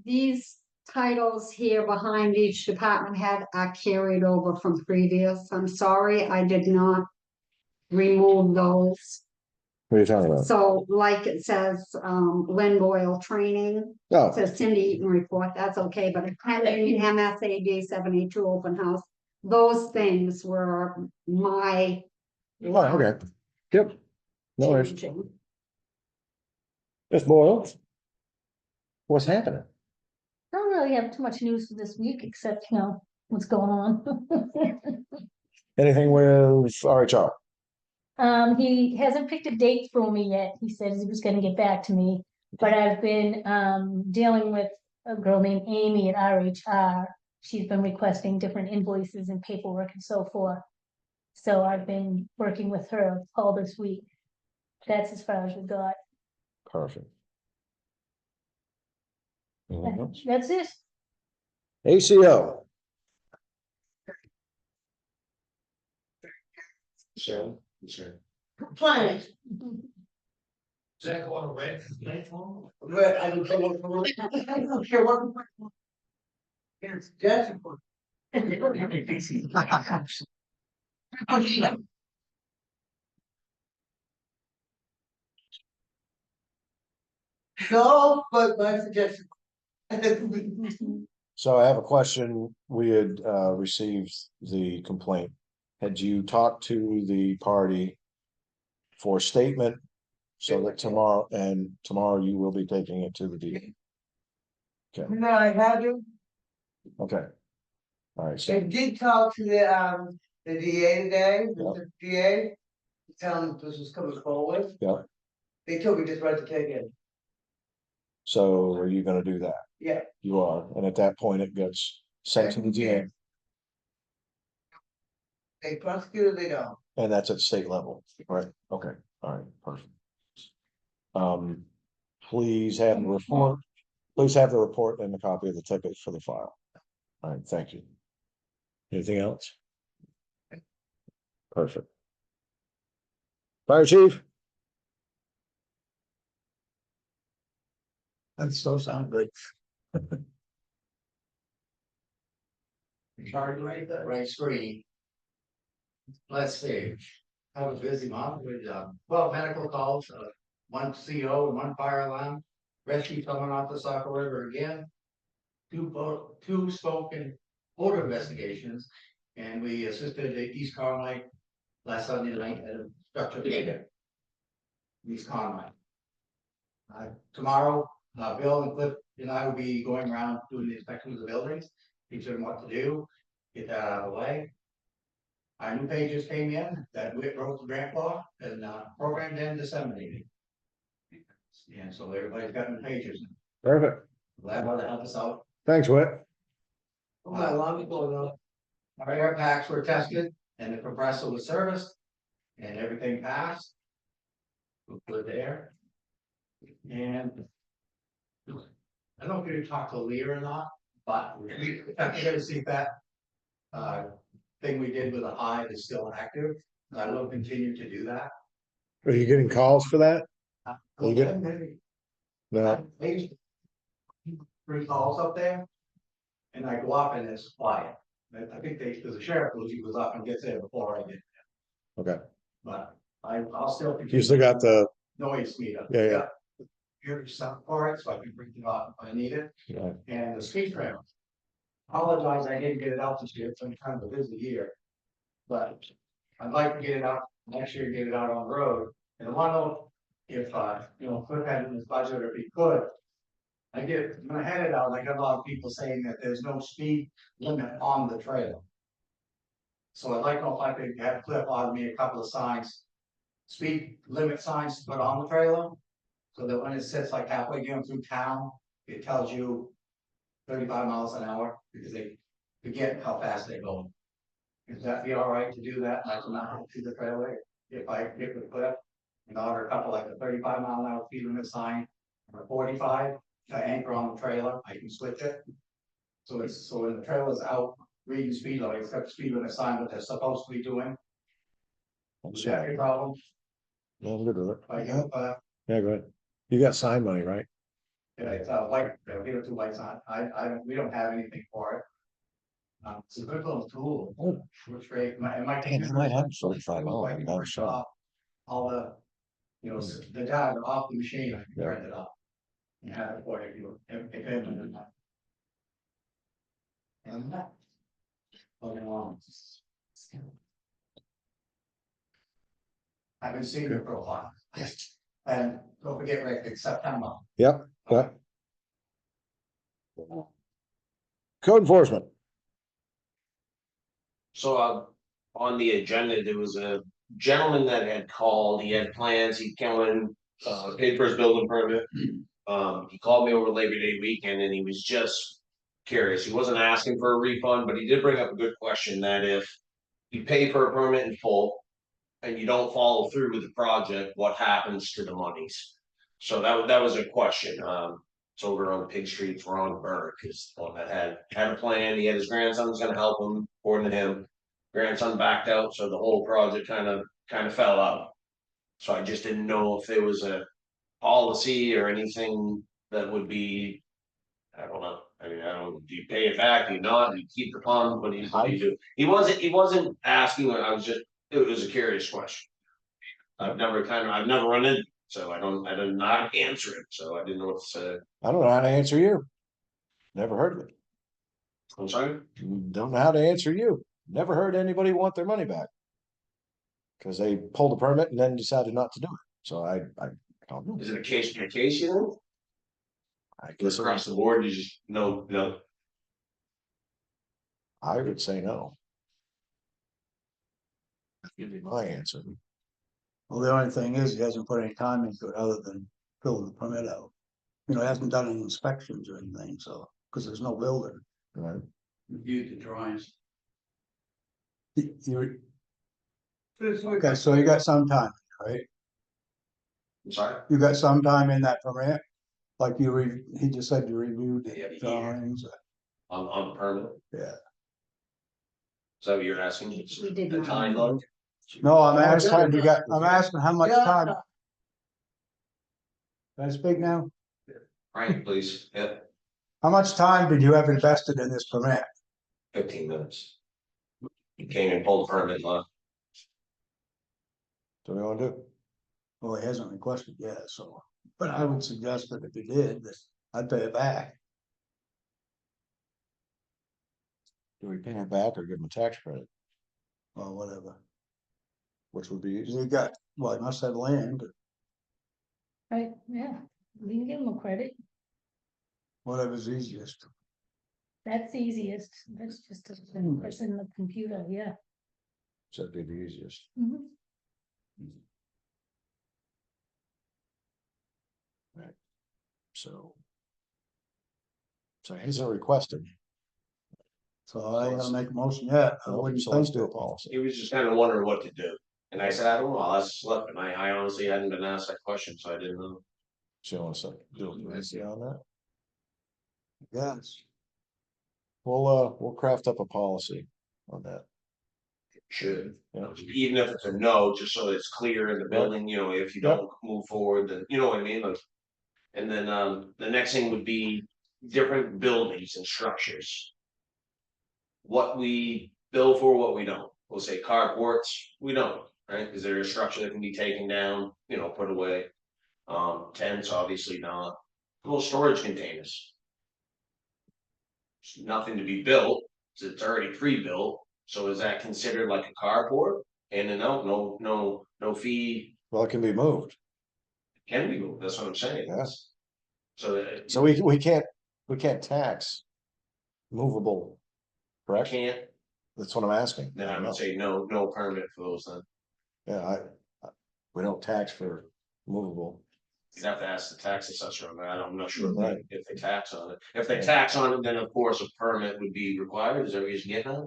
C: These titles here behind each department head are carried over from previous. I'm sorry, I did not remove those.
B: what are you talking about?
C: So like it says, Lynn Boyle training,
B: Oh,
C: it says Cindy Eaton report, that's okay, but MSAD 72 open house. Those things were my
B: oh, okay. Yep. No worries.
C: changing.
B: Miss Boyle. What's happening?
J: I don't really have too much news for this week, except, what's going on.
B: Anything with RHR?
J: He hasn't picked a date for me yet. He said he was gonna get back to me, but I've been, dealing with a girl named Amy at RHR. She's been requesting different invoices and paperwork and so forth. So I've been working with her all this week. That's as far as we got.
B: Perfect. Anything else?
J: That's it.
B: ACO.
I: Sure, sure.
F: Complaint.
H: Zach, want to read complaint form?
F: But I don't care what. I don't care what. It's just. No, but my suggestion.
B: So I have a question. We had received the complaint. Had you talked to the party for statement? So that tomorrow you will be taking it to the DA. Okay,
F: No, I had to.
B: okay. All right,
F: I
B: so,
F: did talk to the DA today, the DA. Tell him this was coming forward.
B: yeah,
F: They told me just right to take it.
B: so are you gonna do that?
F: Yeah.
B: You are, and at that point it gets sent to the DA,
F: They prosecute or they don't.
B: and that's at state level, right? Okay, all right, perfect. Please have the report, and a copy of the ticket for the file. All right, thank you. Anything else? Perfect. Fire chief?
L: That still sound good.
M: Sorry, right screen. Let's see, I was busy month with, 12 medical calls, 1 CO and 1 fire alarm. Rescue someone off the Saco River again. Two spoken odor investigations, and we assisted at East Conway last Sunday night at a structure failure. East Conway. Tomorrow, Bill and Cliff and I will be going around doing the inspection of the buildings, teaching them what to do, get that out of the way. Our new pages came in that Whit wrote the grant for and programmed and disseminated. And so everybody's got new pages.
B: Perfect.
M: Glad to help us out.
B: Thanks, Whit.
F: My alarm is going off.
M: Our air packs were tested and the compressor was serviced and everything passed. We're good there. And I don't know if you talked to Leah or not, but we have to see that thing we did with a hive is still active. I will continue to do that.
B: Are you getting calls for that? Are you getting?
M: Maybe.
B: No,
M: Maybe 3 calls up there. And I go up and it's quiet. I think there's a sheriff who was up and gets there before I did,
B: Okay,
M: but I'll still.
B: you still got the,
M: Noise meter.
B: yeah.
M: Here's some for it, so I can bring it up if I need it,
B: Yeah.
M: and the speed trailer. Apologize, I didn't get it out this year, it's been kind of a busy year. But I'd like to get it out, next year, get it out on the road, and I wanna know if, Cliff had in his budget, or if he could. When I had it out, I got a lot of people saying that there's no speed limit on the trailer. So I'd like to know if I could have Cliff order me a couple of signs, speed limit signs to put on the trailer. So that when it sits like halfway down through town, it tells you 35 miles an hour, because they forget how fast they go. Is that be all right to do that, like not to the trailer, if I get with Cliff? And order a couple like a 35-mile-an-hour speed limit sign, or 45 to anchor on the trailer, I can switch it. So when the trailer's out reading speed limit, it's got the speed limit sign what they're supposed to be doing. Is that a problem?
B: No, I'm good with it.
M: If I give,
B: Yeah, go ahead. You got sign money, right?
M: Yeah, it's white, they'll give it two lights on, we don't have anything for it. It's a good little tool, which great, it might.
B: Damn, you might have 45 miles,
M: I can
B: not a
M: print
B: shot.
M: off all the, the data off the machine, I can
B: Yeah.
M: print it off. And have it for you, if it. And that. Moving on. I've been seeing it for a while. And don't forget, Rick, it's September.
B: Yep, yep. Code enforcement.
I: So, on the agenda, there was a gentleman that had called, he had plans, he came in, paid for his building permit. He called me over Labor Day weekend and he was just curious, he wasn't asking for a refund, but he did bring up a good question, that if you pay for a permit in full and you don't follow through with the project, what happens to the monies? So that was a question, it's over on Pig Street, Ron Burke is the one that had a plan, he had his grandson was gonna help him, according to him. Grandson backed out, so the whole project kind of fell out. So I just didn't know if there was a policy or anything that would be. I don't know, I mean, I don't, do you pay it back, do you not, do you keep the pond, what do you do? He wasn't asking, I was just, it was a curious question. I've never run into, so I did not answer it, so I didn't know what to say.
B: I don't know how to answer you. Never heard of it.
I: I'm sorry?
B: Don't know how to answer you. Never heard anybody want their money back. Cause they pulled a permit and then decided not to do it. So I don't know.
I: Is it a case by case, you know?
B: I guess
I: Across the board, you just, no.
B: I would say no. Give me my answer.
L: Well, the only thing is, he hasn't put any time into it other than filling the permit out. He hasn't done any inspections or anything, so, because there's no building.
B: Right.
M: Reviewed the drawings.
L: You. Okay, so you got some time, right?
I: I'm sorry?
L: You got some time in that permit? Like he just said you reviewed
I: Yeah,
L: the drawings.
I: On the permit,
L: Yeah.
I: so you're asking me
C: We did
I: the
C: not.
I: time load?
L: No, I'm asking, I'm asking how much time. Can I speak now?
I: Frank, please, yeah,
L: How much time did you have invested in this permit?
I: 15 minutes. You came and pulled the permit,
B: So what do you wanna do?
L: Well, he hasn't requested yet, so, but I would suggest that if he did, that I'd pay it back.
B: Do we pay it back or give them a tax credit?
L: Or whatever.
B: Which would be easy.
L: He got, well, he must have land,
J: Right, yeah, we can give them a credit,
L: whatever's easiest.
J: that's easiest, that's just a person in the computer, yeah.
B: So that'd be the easiest.
J: Mhm.
B: So. So he's a requested.
L: So I ain't gonna make a motion yet. I wouldn't
B: So let's
L: think
B: do a
L: that.
B: policy.
I: he was just kind of wondering what to do. And I said, I don't know, I'll ask Selectmen. I honestly hadn't been asked that question, so I didn't know.
B: So you want to do on that?
L: Yes.
B: We'll craft up a policy on that.
I: Should,
B: Yeah.
I: even if it's a no, just so it's clear in the building, if you don't move forward, then, you know what I mean, like. And then, the next thing would be different buildings and structures. what we bill for, what we don't. We'll say carports, we don't, right? Is there a structure that can be taken down, you know, put away? Tents, obviously not. Little storage containers. Nothing to be built, it's already pre-built, so is that considered like a carport? In and out, no fee,
B: Well, it can be moved.
I: can be moved, that's what I'm saying.
B: Yes.
I: So.
B: So we can't tax movable, correct?
I: Can't,
B: That's what I'm asking.
I: then I would say no permit for those then.
B: Yeah, we don't tax for movable.
I: You'd have to ask the tax assessor on that, I'm not sure
B: Right.
I: if they tax on it. If they tax on it, then of course a permit would be required, is that what you're getting at?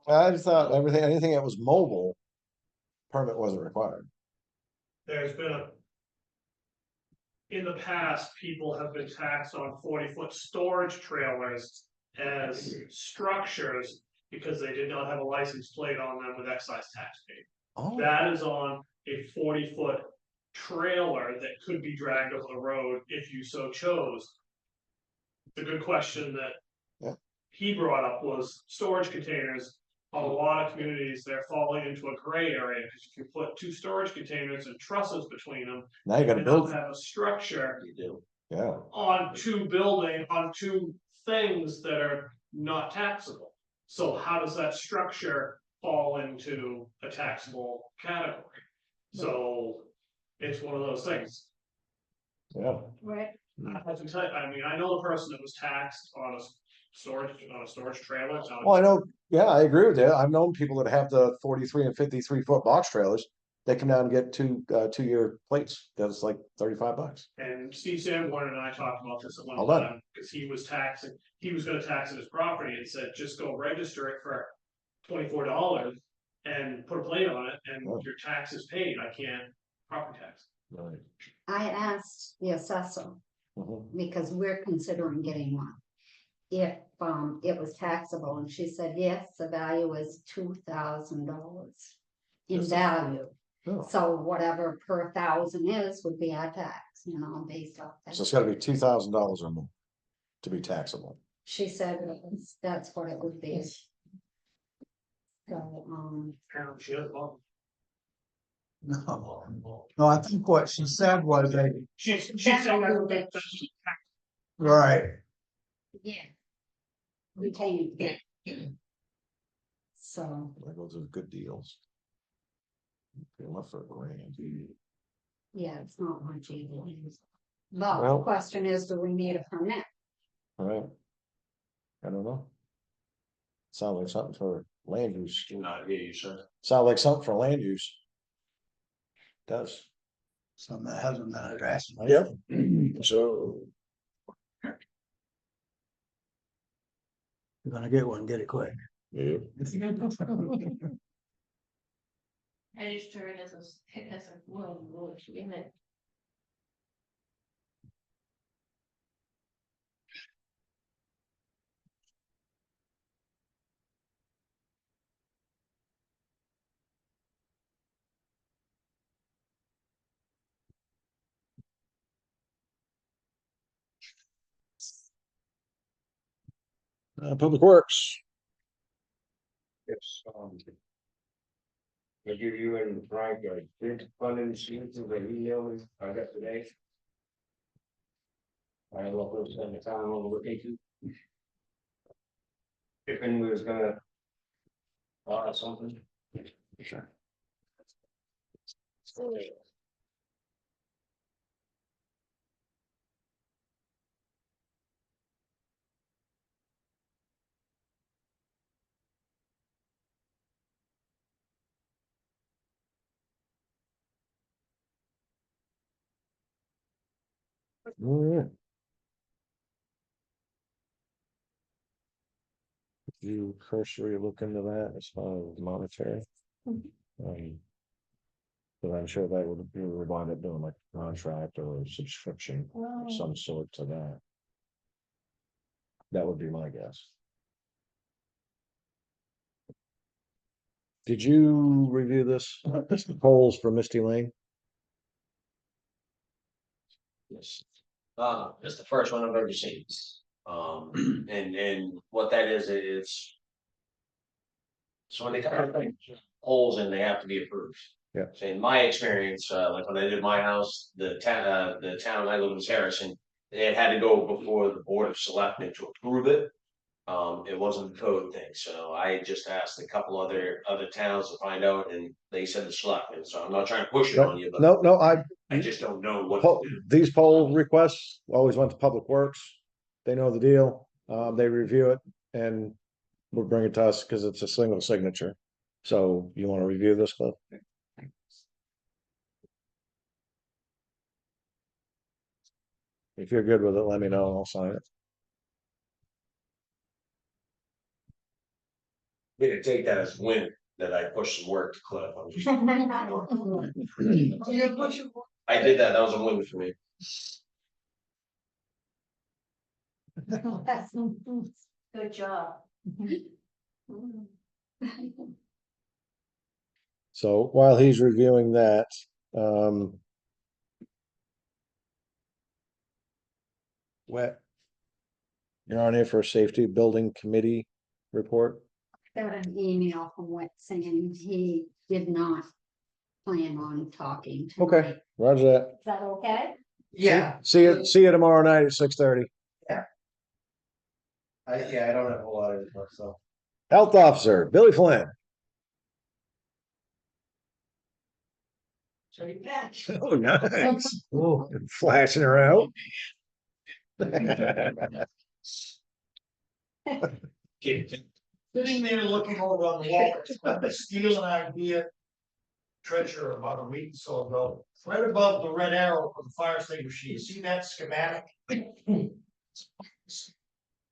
B: I just thought anything that was mobile, permit wasn't required.
D: There's been a. In the past, people have been taxed on 40-foot storage trailers as structures because they did not have a license plate on them with excise tax paid.
B: Oh,
D: That is on a 40-foot trailer that could be dragged over the road if you so chose. The good question that
B: Yeah.
D: he brought up was storage containers. A lot of communities, they're falling into a gray area because if you put 2 storage containers and trusses between them,
B: now you gotta
D: they don't
B: build,
D: have a structure
I: You do.
B: yeah,
D: on 2 things that are not taxable. So how does that structure fall into a taxable category? So it's one of those things.
B: yeah.
C: Right.
D: I have to tell you, I mean, I know the person that was taxed on a storage trailer. It's not-
B: Well, I know, yeah, I agree with you. I've known people that have the 43 and 53-foot box trailers. They come down and get 2-year plates. That's like $35.
D: And Steve Sanborn and I talked about this at one
B: Hold on.
D: time, because he was gonna tax his property and said, just go register it for $24 and put a plate on it and
B: Oh.
D: your tax is paid. I can't property tax.
B: Right.
C: I asked the assessor,
B: Mhm.
C: because we're considering getting one. If it was taxable, and she said, yes, the value is $2,000 in
B: Yes.
C: value.
B: Oh.
C: So whatever per 1,000 is would be our tax, based off that.
B: So it's gotta be $2,000 or more to be taxable.
C: She said that's what it would be. So,
D: Apparently she has one.
L: No, I think what she said was a,
D: She's saying that.
L: right,
C: yeah. Retained. So,
B: Like those are good deals. They left for $1,000.
C: yeah, it's not much either. But the
B: Well-
C: question is, do we need a permit?
B: All right. I don't know. Sounds like something for land use.
I: Do not hear you, sir.
B: Sound like something for land use. Does.
L: something that hasn't been addressed.
B: Yep. So.
L: You're gonna get one, get it quick.
B: Yeah.
K: Registered as a world unit.
B: Public Works.
F: Yes, I give you and Frank, bid funding sheets of the email I got today. I don't know if we'll spend the time on looking to. If anyone was gonna. Something.
B: Sure. Yeah. You cursory look into that as far as monetary. But I'm sure that would be wind up doing like a contract or a subscription of some sort to that. That would be my guess. Did you review this polls for Misty Lane?
I: Yes. It's the first one I've ever seen. And what that is, it's So when they come holes in, they have to be approved.
B: Yeah.
I: So in my experience, like when I did my house, the town I live in was Harrison, it had to go before the Board of Selectmen to approve it. It wasn't a code thing, so I just asked a couple other towns to find out, and they said the Selectmen, so I'm not trying to push it on you, but
B: No,
I: I just don't know what to do.
B: these poll requests always went to Public Works. They know the deal, they review it and will bring it to us because it's a single signature. So you want to review this, Cliff? If you're good with it, let me know and I'll sign it.
I: I'm gonna take that as a win that I pushed some work to Cliff. I did that. That was a win for me.
K: Good job.
B: So while he's reviewing that, Wet. You're on here for a safety building committee report.
C: Got an email from Wet saying he did not plan on talking
B: Okay,
C: tonight.
B: roger that.
C: Is that okay?
M: Yeah.
B: See you tomorrow night at 6:30.
M: I don't have a lot of info, so.
B: Health officer, Billy Flynn.
M: So you catch.
B: Oh, nice. Flashing her out.
E: Sitting there looking over on the wall, stealing an idea. Treasure about a week or so ago, right above the red arrow for the fire extinguisher, you see that schematic?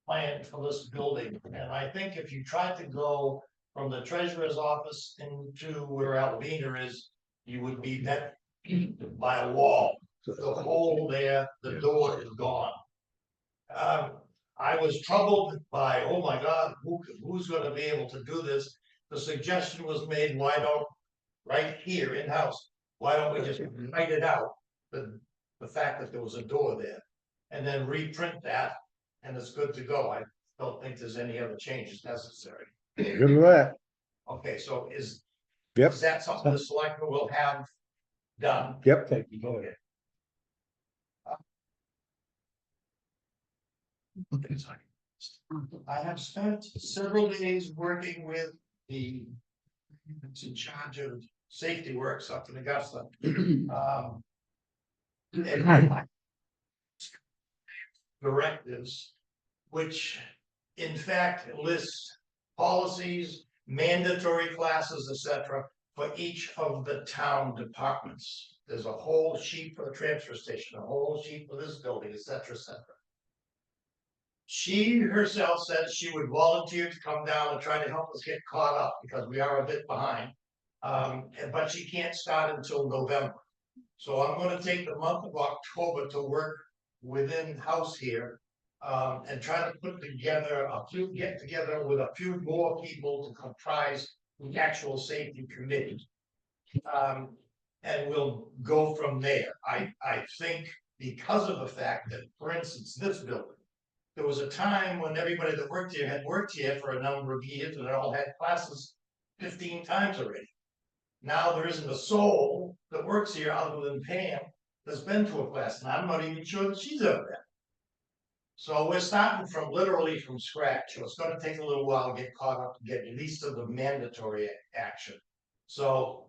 E: Plan for this building, and I think if you tried to go from the treasurer's office into where Alvina is, you would be met by a wall. The hole there, the door is gone. I was troubled by, oh my God, who's gonna be able to do this? The suggestion was made, why don't, right here in-house, why don't we just write it out? The fact that there was a door there, and then reprint that, and it's good to go. I don't think there's any other changes necessary.
B: Good with that.
E: Okay, so is
B: Yep.
E: that something the selectmen will have done?
B: Yep.
E: Okay. I have spent several days working with the who's in charge of safety works up in Augusta. And directives, which in fact lists policies, mandatory classes, etc., for each of the town departments. There's a whole sheet for the transfer station, a whole sheet for this building, etc., etc. She herself said she would volunteer to come down and try to help us get caught up because we are a bit behind. But she can't start until November. So I'm gonna take the month of October to work within house here. And try to put together get together with a few more people to comprise the actual safety committee. And we'll go from there. I think because of the fact that, for instance, this building. There was a time when everybody that worked here had worked here for a number of years and they all had classes 15 times already. Now there isn't a soul that works here other than Pam that's been to a class, and I'm not even sure that she's ever been. So we're starting from literally from scratch. So it's gonna take a little while to get caught up, to get at least to the mandatory action. So,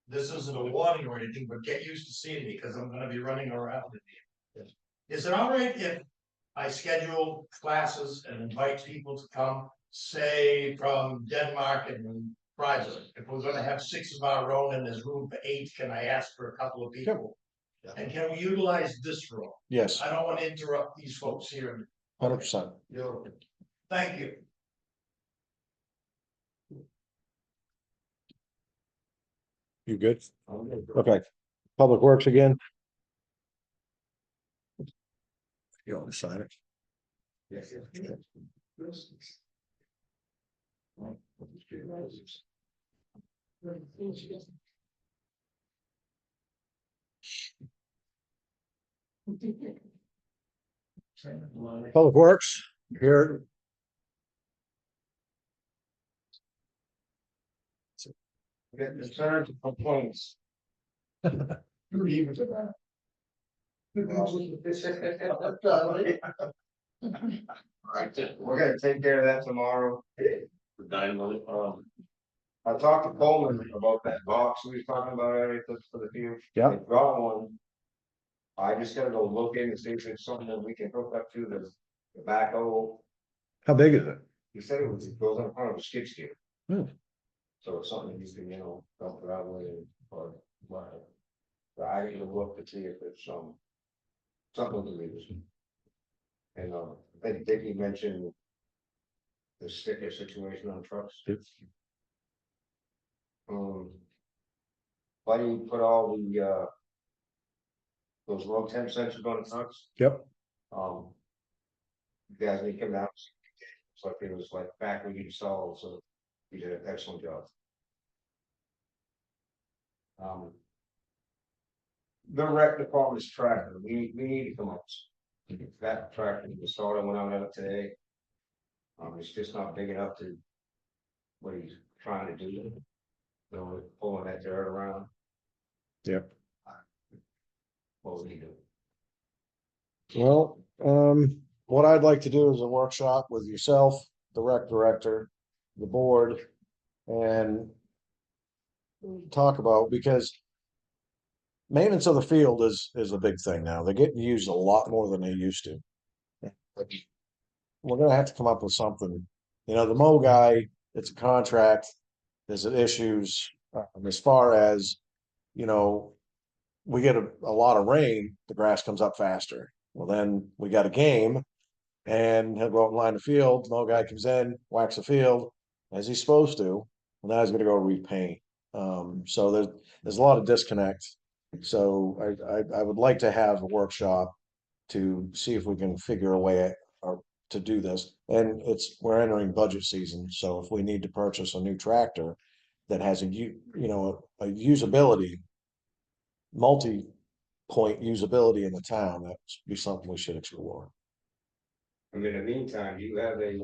E: this isn't a warning or anything, but get used to seeing me, because I'm gonna be running around in here. Is it all right if I schedule classes and invite people to come, say from Denmark and Brazil? If we're gonna have 6 of our own and there's room for 8, can I ask for a couple of people? And can we utilize this room?
B: Yes,
E: I don't want to interrupt these folks here.
B: 100%.
E: Thank you.
B: You good? Okay. Public Works again. You want to sign it?
M: Yes.
B: Public Works, here.
F: Get the turn to complaints. Even to that. Alright, we're gonna take care of that tomorrow. I talked to Coleman about that box we was talking about earlier for the field.
B: Yeah.
F: They brought one. I just gotta go look in and see if it's something that we can hook up to the backhoe.
B: How big is it?
F: He said it goes in front of a skid steer.
B: Hmm.
F: So it's something you can, dump it out with or whatever. But I need to look to see if it's something to use. And I think Dickie mentioned the sticker situation on trucks. Why do you put all the those low temp sensors on the trucks?
B: Yep.
F: You guys need to come out. It's like it was like factory installed, so you did an excellent job. The rec department's tractor, we need to come up. That tractor, the starter went out of it today. It's just not big enough to what he's trying to do. So pulling that dirt around.
B: Yep.
F: What would he do?
B: Well, what I'd like to do is a workshop with yourself, the rec director, the board, and talk about, because maintenance of the field is a big thing now. They're getting used a lot more than they used to. We're gonna have to come up with something. The mow guy, it's a contract. There's issues as far as, we get a lot of rain, the grass comes up faster. Well, then we got a game and he'll go out and line the field. Mow guy comes in, whacks the field as he's supposed to. And now he's gonna go repaint. So there's a lot of disconnect. So I would like to have a workshop to see if we can figure a way to do this. And we're entering budget season, so if we need to purchase a new tractor that has a usability, multi-point usability in the town, that'd be something we should explore.
F: And in the meantime, do you have a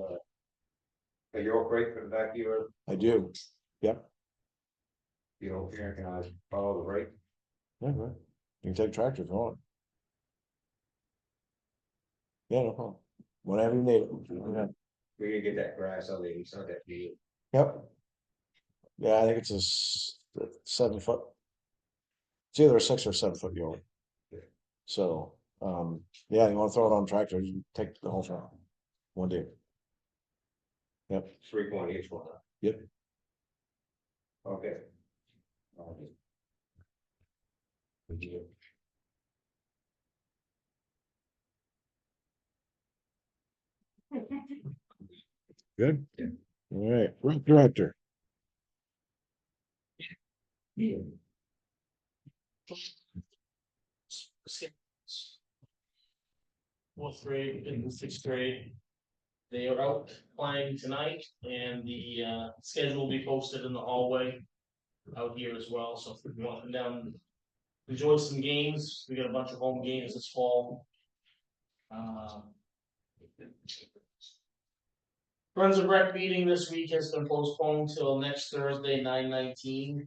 F: York rate for the back of your?
B: I do. Yep.
F: You don't care, can I follow the rate?
B: Yeah, right. You can take tractor if you want. Yeah, no problem. Whenever you need it. Yeah.
F: We can get that grass out there, it's not that big.
B: Yep. Yeah, I think it's a 7 foot. It's either a 6 or 7 foot yard. So, yeah, you wanna throw it on tractor, you take the whole thing. One day. Yep.
F: 3 point each one.
B: Yep.
F: Okay.
B: Good. All right, rec director.
H: Fourth grade and sixth grade. They are out playing tonight and the schedule will be posted in the hallway out here as well. So if you want to come down and enjoy some games, we got a bunch of home games this fall. Friends of Rec meeting this week has been postponed till next Thursday, 9/19.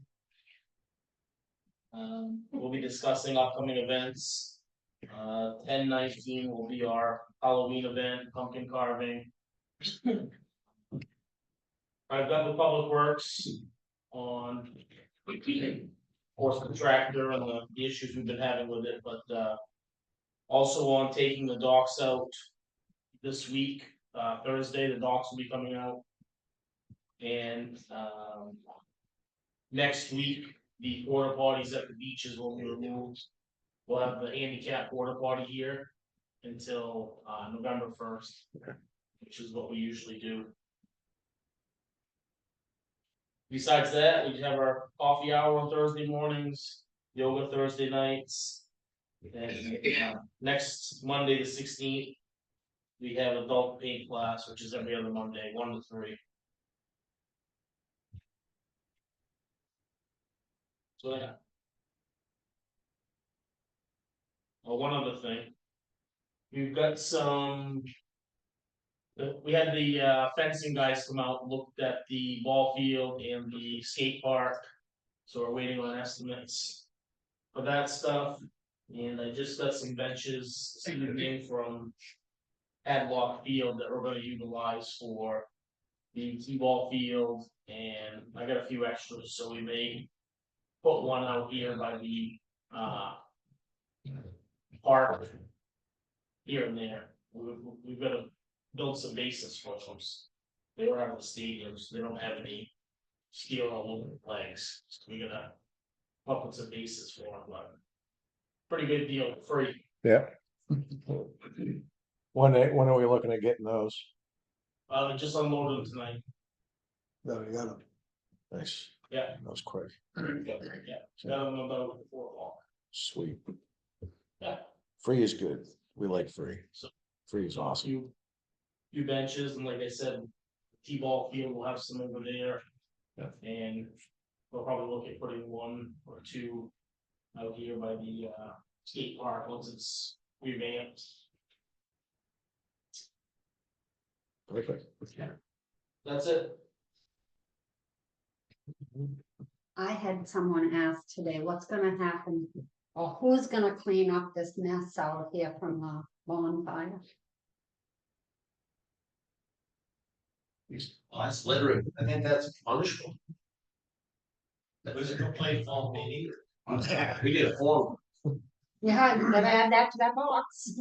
H: We'll be discussing upcoming events. 10/19 will be our Halloween event, pumpkin carving. I've got the Public Works on horse the tractor and the issues we've been having with it, but also on taking the docks out this week. Thursday, the docks will be coming out. And next week, the porta potties at the beaches will be removed. We'll have the handicap porta potty here until November 1st, which is what we usually do. Besides that, we have our coffee hour on Thursday mornings, yoga Thursday nights. And next Monday, the 16th, we have adult paint class, which is every other Monday, 1 to 3. So yeah. Oh, one other thing. We've got some. We had the fencing guys come out, and looked at the ball field and the skate park. So we're waiting on estimates for that stuff, and I just got some benches, this evening from Hadlock Field that we're gonna utilize for the T-ball field, and I got a few extras, so we may put one out here by the, park here and there. We've got to build some bases for them. They don't have the stadiums, they don't have any steel aluminum legs, so we gotta come up with some bases for them, but pretty good deal, free.
B: Yeah. When are we looking at getting those?
H: Just unloaded them tonight,
L: No, you gotta,
B: Nice,
H: yeah,
B: that was quick,
H: yeah, got them about 4 o'clock.
B: sweet.
H: Yeah.
B: Free is good, we like free,
H: So-
B: free is awesome.
H: Few benches, and like I said, T-ball field will have some over there.
B: Yeah.
H: And we'll probably look at putting 1 or 2 out here by the skate park once it's revamped.
B: Perfect.
H: That's it.
C: I had someone ask today, what's gonna happen? Or who's gonna clean up this mess out here from the bonfire?
I: Oh, that's littering. I think that's punishable. That was a complaint from me either. We did a form.
C: Yeah, you gotta add that to that box.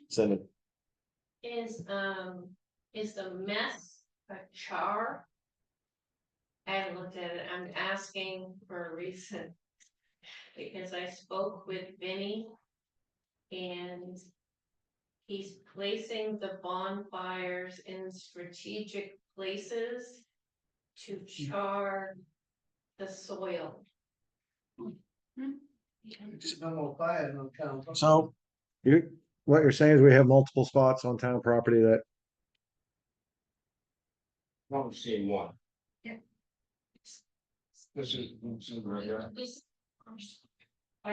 B: Send it,
K: Is the mess a char? I haven't looked at it, I'm asking for a reason. Because I spoke with Vinny. And he's placing the bonfires in strategic places to char the soil.
L: no more fire, no count.
B: so, what you're saying is we have multiple spots on town property that,
F: I'm seeing one.
K: Yeah.
F: This is right here.
K: I just. So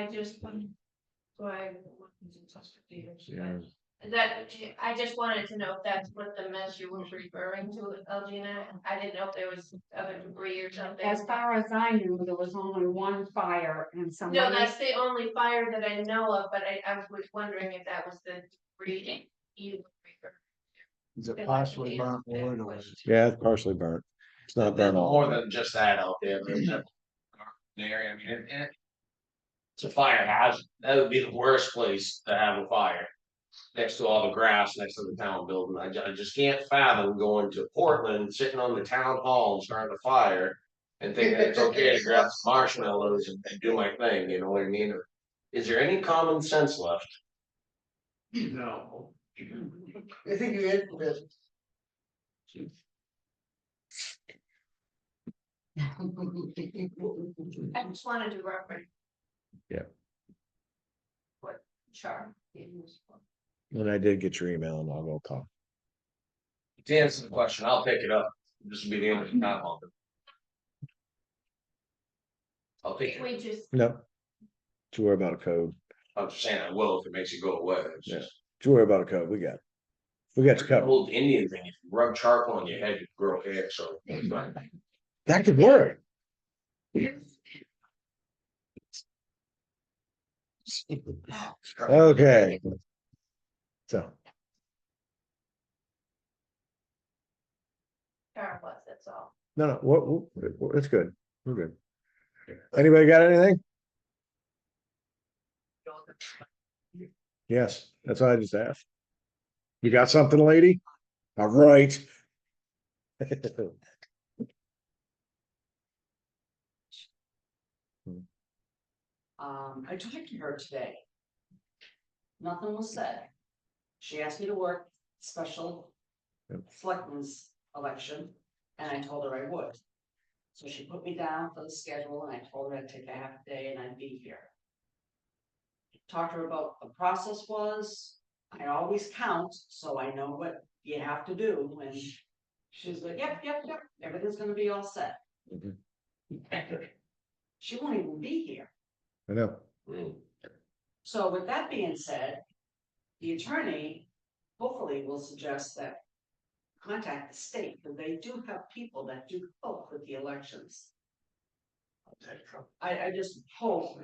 B: yeah,
K: that, I just wanted to know if that's what the mess you were referring to, Elgina. I didn't know if there was other debris or something.
C: As far as I knew, there was only one fire and
K: No,
C: somebody.
K: that's the only fire that I know of, but I was wondering if that was the debris you were referring.
L: Is it partially burnt wood or is it?
B: yeah, it's partially burnt, it's not
I: There's
B: burnt all.
I: more than just that out there. There's that area, I mean, it's a fire hazard. That would be the worst place to have a fire. Next to all the grass, next to the town building. I just can't fathom going to Portland, sitting on the town hall and starting a fire. And thinking it's okay to grab some marshmallows and do my thing, you know what I mean? Is there any common sense left?
E: No.
L: I think you hit this.
K: I just wanted to reference.
B: Yeah.
K: What char.
B: And I did get your email and I'll go talk.
I: To answer the question, I'll pick it up. This will be the only time I'll take it.
K: We just,
B: No. Don't worry about a code,
I: I'm just saying I will if it makes it go away. It's
B: Yeah.
I: just.
B: don't worry about a code, we got you
I: The
B: covered,
I: old Indian thing, if you rub charcoal on your head, you grow hair, so.
B: that could work. Okay. So,
K: char was, that's all.
B: no, it's good, we're good. Anybody got anything? Yes, that's what I just asked. You got something, lady? All right.
N: I talked to her today. Nothing was said. She asked me to work special
B: Yep.
N: selectmen's election, and I told her I would. So she put me down for the schedule, and I told her I'd take a half day and I'd be here. Talked to her about the process was, I always count, so I know what you have to do, and she's like, yep, everything's gonna be all set.
B: Mhm.
N: She won't even be here.
B: I know,
N: So with that being said, the attorney hopefully will suggest that contact the state, because they do have people that do help with the elections. I just hope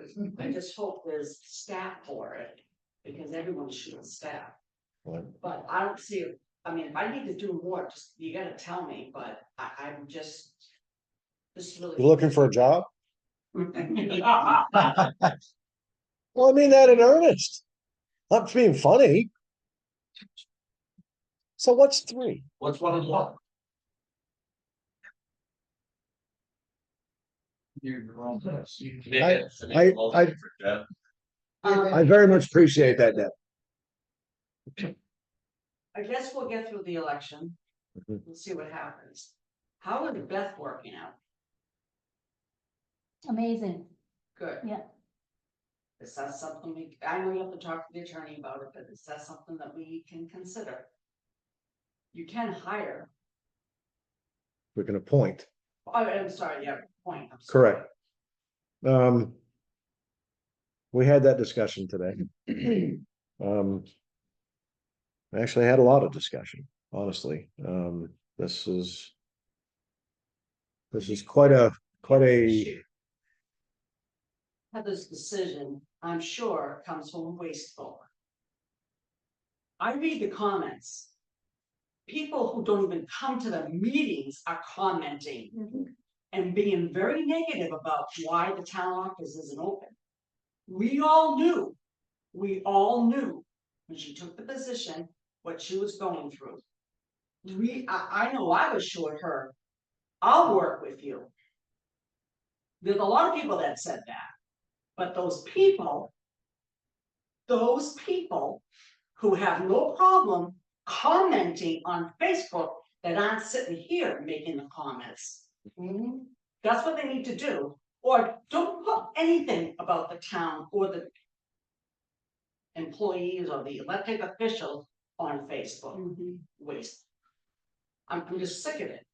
N: there's staff for it, because everyone should have staff.
B: Right.
N: But I don't see it, I mean, if I need to do more, just, you gotta tell me, but I'm just. This is really.
B: You looking for a job?
N: Well,
B: Well, I mean that in earnest. Not being funny. So what's three?
I: What's one and one?
B: I very much appreciate that, Deb.
N: I guess we'll get through the election.
B: Mhm.
N: We'll see what happens. How is Beth working out?
J: Amazing,
N: Good.
J: yeah.
N: Is that something I know you have to talk to the attorney about it, but is that something that we can consider? You can hire,
B: We can appoint.
N: oh, I'm sorry, yeah, point. I'm sorry.
B: Correct. We had that discussion today. I actually had a lot of discussion, honestly. This is quite a
N: Heather's decision, I'm sure, comes from wasteful. I read the comments. People who don't even come to the meetings are commenting and being very negative about why the town office isn't open. We all knew when she took the position, what she was going through. I know I assured her, I'll work with you. There's a lot of people that said that, but those people who have no problem commenting on Facebook that aren't sitting here making the comments. That's what they need to do, or don't put anything about the town or the employees or the elected officials on Facebook. Waste. I'm just sick of it.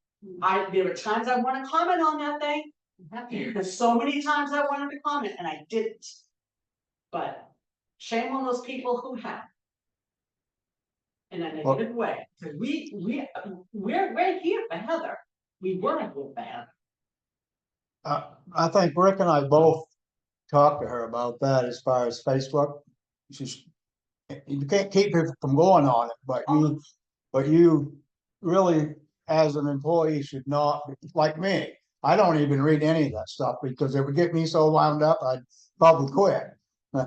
N: There were times I want to comment on that thing. There's so many times I wanted to comment and I didn't. But shame on those people who have. In a negative way, because we're here for Heather. We weren't here for Heather.
L: I think Rick and I both talked to her about that as far as Facebook. You can't keep people from going on it, but you really, as an employee, should not, like me. I don't even read any of that stuff because it would get me so wound up, I'd probably quit.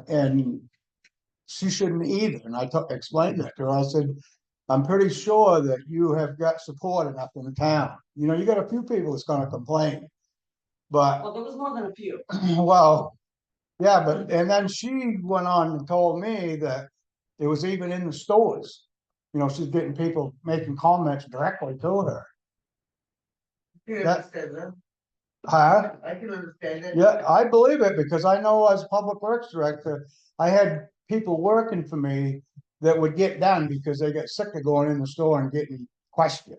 L: And she shouldn't either. And I explained that to her. I said, I'm pretty sure that you have got support enough in the town. You know, you got a few people that's gonna complain. But,
N: Well, there was more than a few.
L: well, yeah, but, and then she went on and told me that it was even in the stores. You know, she's getting people making comments directly to her. Huh?
N: I can understand it.
L: Yeah, I believe it because I know as public works director, I had people working for me that would get done because they get sick of going in the store and getting questioned.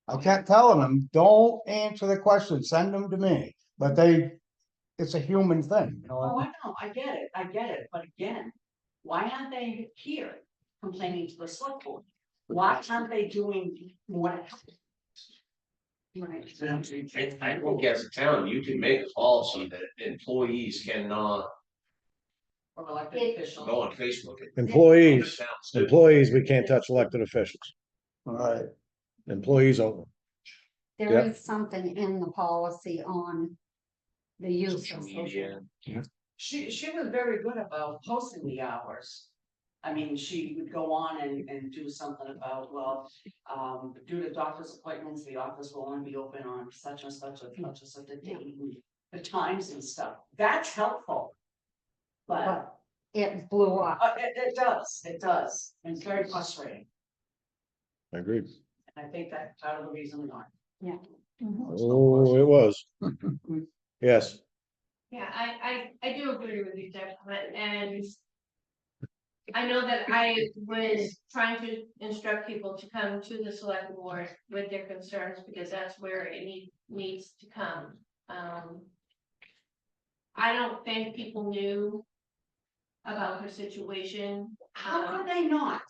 L: I kept telling them, don't answer the questions, send them to me, but it's a human thing, you know.
N: Oh, I know, I get it, but again, why aren't they here complaining to the select board? Why aren't they doing what? Right.
I: I think as a town, you can make a policy that employees cannot
N: Or elected officials.
I: go on Facebook.
B: Employees, we can't touch elected officials.
L: All right.
B: Employees only.
C: There
B: Yeah.
C: is something in the policy on the use of
I: Social
C: social.
I: media.
N: She was very good about posting the hours. I mean, she would go on and do something about, well, due to doctor's appointments, the office will only be open on such and such a date, the times and stuff. That's helpful. But
C: But it blew up.
N: it does, and it's very frustrating.
B: I agree.
N: And I think that's part of the reason why.
B: Oh, it was. Yes.
K: Yeah, I do agree with you, Jeff, and I know that I was trying to instruct people to come to the select board with their concerns, because that's where it needs to come. I don't think people knew about her situation.
N: How could they not?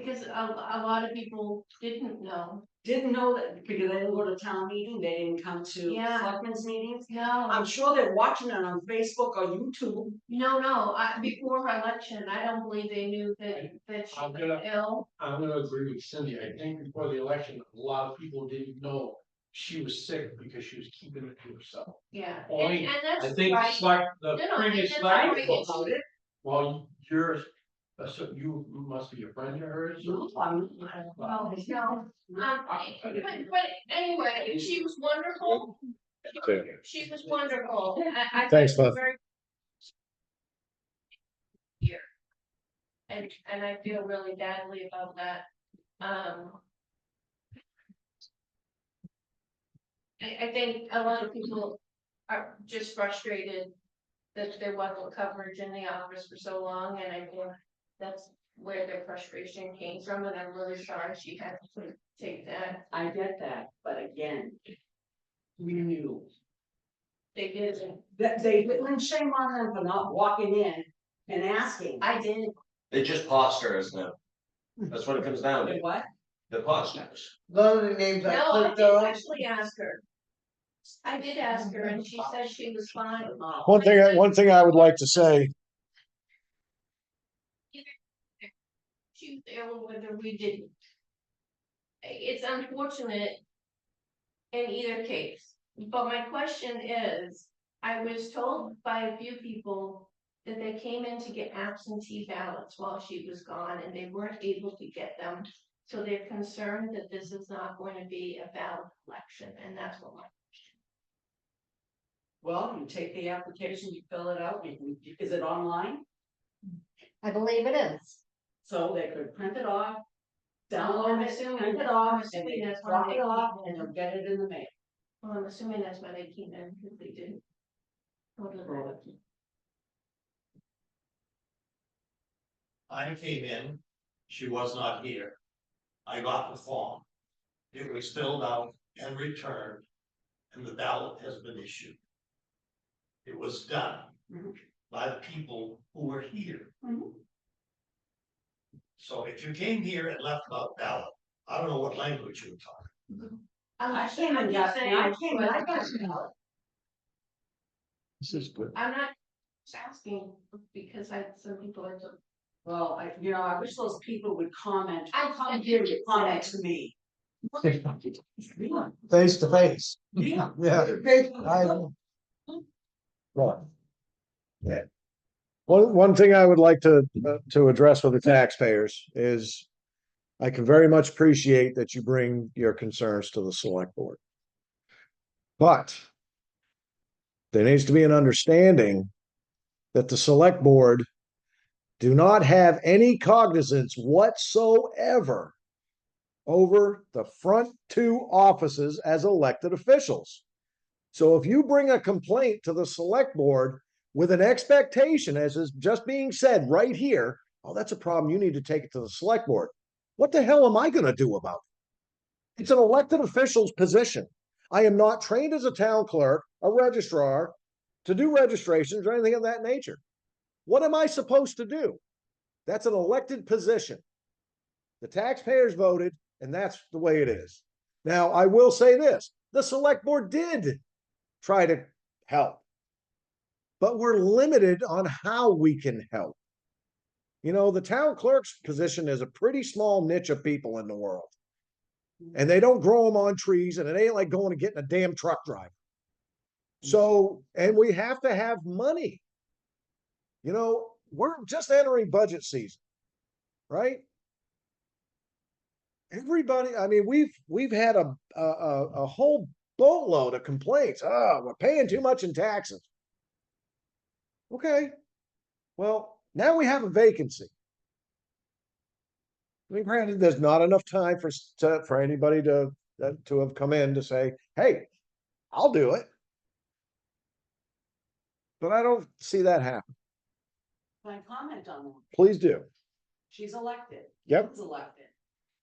K: Because a lot of people didn't know.
N: Didn't know that because they didn't go to town meeting, they didn't come to
K: Yeah.
N: selectmen's meetings.
K: No,
N: I'm sure they're watching it on Facebook or YouTube.
K: no, before her election, I don't believe they knew that she
E: I'm
K: was
E: gonna-
K: ill.
E: I'm gonna agree with Cindy. I think before the election, a lot of people didn't know she was sick because she was keeping it to herself.
K: Yeah,
E: Only-
K: and that's
E: I think
K: right.
E: the
K: No, I
E: previous
K: think
E: select
K: that's
E: board
K: right.
E: about it. Well, yours, so you must be a friend of hers.
N: No, I'm-
K: Well, no, but anyway, she was wonderful. She was wonderful. I
B: Thanks,
K: feel
B: Beth.
K: very here. And I feel really badly about that. I think a lot of people are just frustrated that there wasn't coverage in the office for so long, and I think that's where their frustration came from, and I'm really sorry she had to take that.
N: I get that, but again. We knew
K: They didn't.
N: that they, and shame on them for not walking in and asking.
K: I did.
I: They just posters now. That's what it comes down
N: They
I: to,
N: what?
I: the posters.
M: None of the names I
K: No, I
M: clicked
K: did
M: on.
K: actually ask her. I did ask her, and she said she was fine.
B: One thing I would like to say,
K: She was there whether we didn't. It's unfortunate in either case, but my question is, I was told by a few people that they came in to get absentee ballots while she was gone and they weren't able to get them. So they're concerned that this is not going to be a valid election, and that's what my
N: Well, you take the application, you fill it out, is it online?
C: I believe it is.
N: So they could print it off.
K: I'm
N: Download it,
K: assuming-
N: print it
K: I'm
N: off, and
K: assuming
N: they
K: that's why
N: drop
K: they
N: it off,
K: keep
N: and
K: it.
N: they'll get it in the mail.
K: Well, I'm assuming that's why they came in, because they didn't. Go to the vote.
H: I came in, she was not here. I got the form. It was filled out and returned, and the ballot has been issued. It was done
N: Mhm.
H: by the people who were here.
N: Mhm.
H: So if you came here and left without ballot, I don't know what language you were talking.
N: I came and got, I came and I got it out.
B: this is good.
K: I'm not just asking because some people are so.
N: Well, I wish those people would comment,
K: I-
N: come here to comment to me.
L: Face to face.
N: Yeah.
L: Yeah.
B: Right. Yeah. One thing I would like to address with the taxpayers is I can very much appreciate that you bring your concerns to the select board. But there needs to be an understanding that the select board do not have any cognizance whatsoever over the front two offices as elected officials. So if you bring a complaint to the select board with an expectation, as is just being said right here, oh, that's a problem, you need to take it to the select board. What the hell am I going to do about it? It's an elected official's position. I am not trained as a town clerk, a registrar, to do registrations or anything of that nature. What am I supposed to do? That's an elected position. The taxpayers voted, and that's the way it is. Now, I will say this, the select board did try to help, but we're limited on how we can help. You know, the town clerk's position is a pretty small niche of people in the world. And they don't grow them on trees, and it ain't like going and getting a damn truck driver. So, and we have to have money. You know, we're just entering budget season, right? Everybody, I mean, we've had a whole boatload of complaints. Oh, we're paying too much in taxes. Okay, well, now we have a vacancy. I mean, granted, there's not enough time for anybody to have come in to say, hey, I'll do it. But I don't see that happen.
N: Can I comment on that?
B: Please do.
N: She's elected.
B: Yep.
N: He's elected.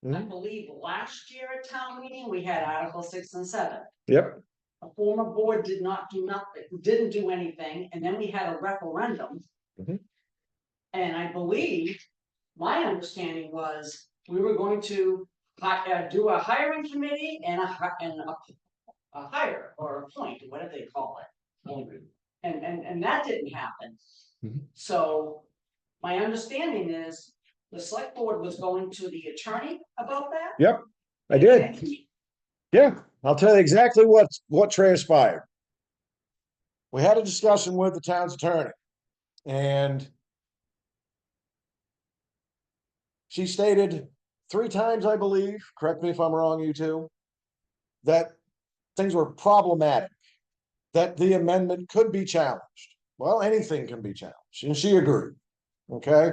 N: I
B: Mhm.
N: believe last year at town meeting, we had Article 6 and 7.
B: Yep.
N: A former board did not do nothing, didn't do anything, and then we had a referendum.
B: Mhm.
N: And I believe, my understanding was we were going to do a hiring committee and a hire or appoint, whatever they call it. And that didn't happen.
B: Mhm.
N: So my understanding is the select board was going to the attorney about that?
B: Yep, I did. Yeah, I'll tell you exactly what transpired. We had a discussion with the town's attorney, and she stated 3 times, I believe, correct me if I'm wrong, you two, that things were problematic, that the amendment could be challenged. Well, anything can be challenged, and she agreed. Okay.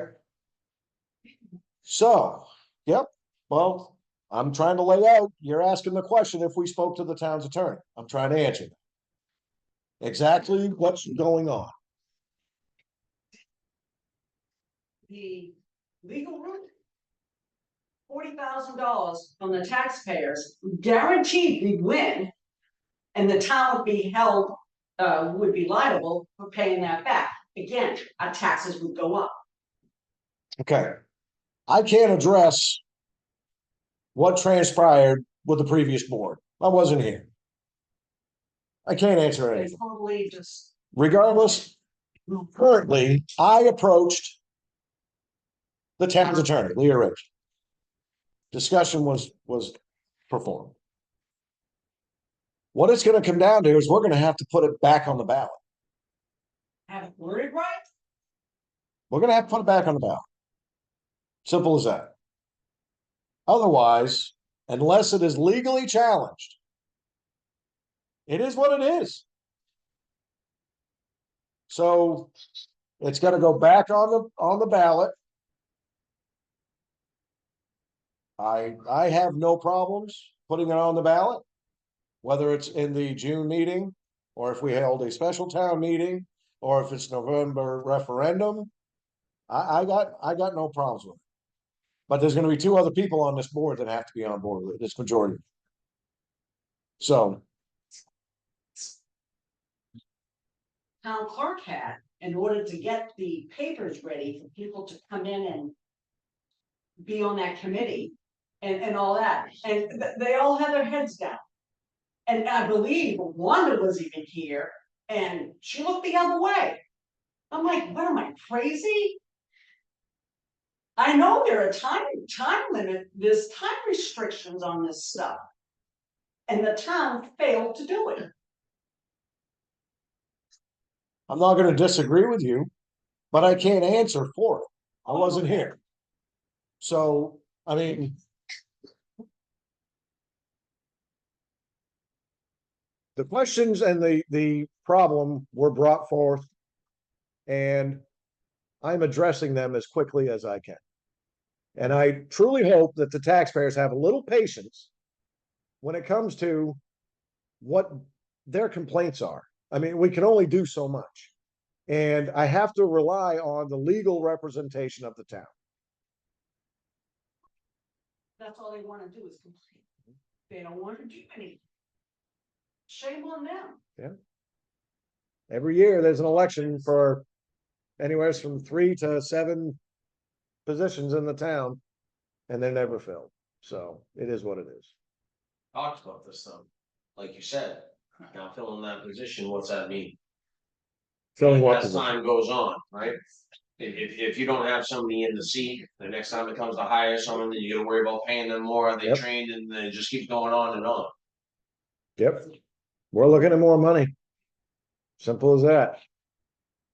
B: So, yep, well, I'm trying to lay out, you're asking the question if we spoke to the town's attorney. I'm trying to answer that. Exactly what's going on.
N: The legal route. $40,000 from the taxpayers, guaranteed we'd win. And the town would be held, would be liable for paying that back. Again, our taxes would go up.
B: Okay. I can't address what transpired with the previous board. I wasn't here. I can't answer
N: They
B: anything.
N: totally just,
B: Regardless, currently, I approached the town's attorney, Leah Rich. Discussion was performed. What it's gonna come down to is we're gonna have to put it back on the ballot.
N: have it worded right.
B: We're gonna have to put it back on the ballot. Simple as that. Otherwise, unless it is legally challenged, it is what it is. So it's gonna go back on the ballot. I have no problems putting it on the ballot, whether it's in the June meeting, or if we held a special town meeting, or if it's November referendum. I got no problems with it. But there's gonna be 2 other people on this board that have to be on board with it, this majority. So,
N: Town clerk had, in order to get the papers ready for people to come in and be on that committee and all that, and they all had their heads down. And I believe Wanda was even here, and she looked the other way. I'm like, what am I, crazy? I know there are time limit, there's time restrictions on this stuff. And the town failed to do it.
B: I'm not gonna disagree with you, but I can't answer for it. I wasn't here. So, I mean. The questions and the problem were brought forth. And I'm addressing them as quickly as I can. And I truly hope that the taxpayers have a little patience when it comes to what their complaints are. I mean, we can only do so much. And I have to rely on the legal representation of the town.
N: That's all they wanna do is complain. They don't wanna do anything. Shame on them.
B: Every year, there's an election for anywhere from 3 to 7 positions in the town, and they're never filled. So it is what it is.
I: Talked about this though, like you said, now filling that position, what's that mean?
B: Filling what
I: As
B: position?
I: time goes on, right? If you don't have somebody in the seat, the next time it comes to hire someone, then you gotta worry about paying them more, they
B: Yep.
I: trained, and then it just keeps going on and on.
B: Yep. We're looking at more money. Simple as that.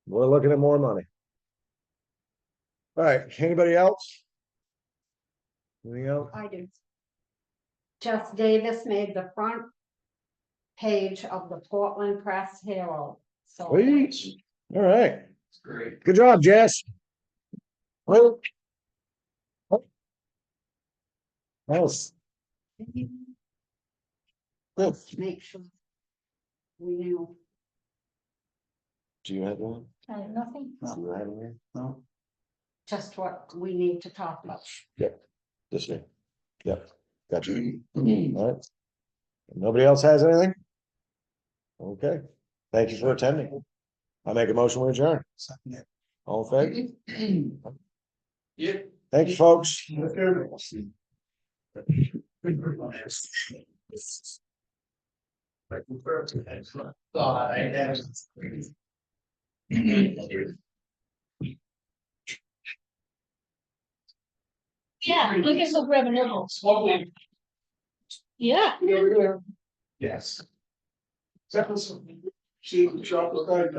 B: We're looking at more money. All right, anybody else? Anything else?
C: I do. Jess Davis made the front page of the Portland Press Herald. So
B: Sweet. All right.
I: Great.
B: Good job, Jess. Well. Nice. Good.
C: make sure we knew.
B: Do you have one?
J: Nothing.
B: Do you have one?
L: No.
C: Just what we need to talk about.
B: This year. Yep. Gotcha. All right. Nobody else has anything? Okay. Thank you for attending. I make a motion to adjourn. All in favor?
E: Yeah.
B: Thanks, folks.
J: Yeah, I guess I'll grab another one. Yeah.
A: Yes. She shop with like,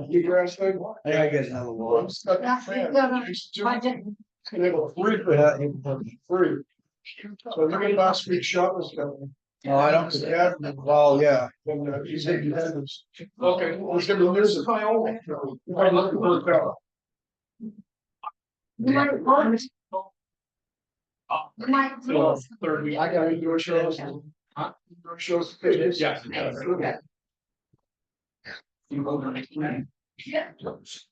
A: you grass thing.
L: I gotta get another one.
A: Enable free for that, free. So look at last week's shop was coming.
L: Oh, I don't,
A: Yeah.
L: well, yeah.
A: And he said you had this. Okay, let's give him this. I'm looking for a car. Third week. I got indoor shows. Indoor shows. Yes.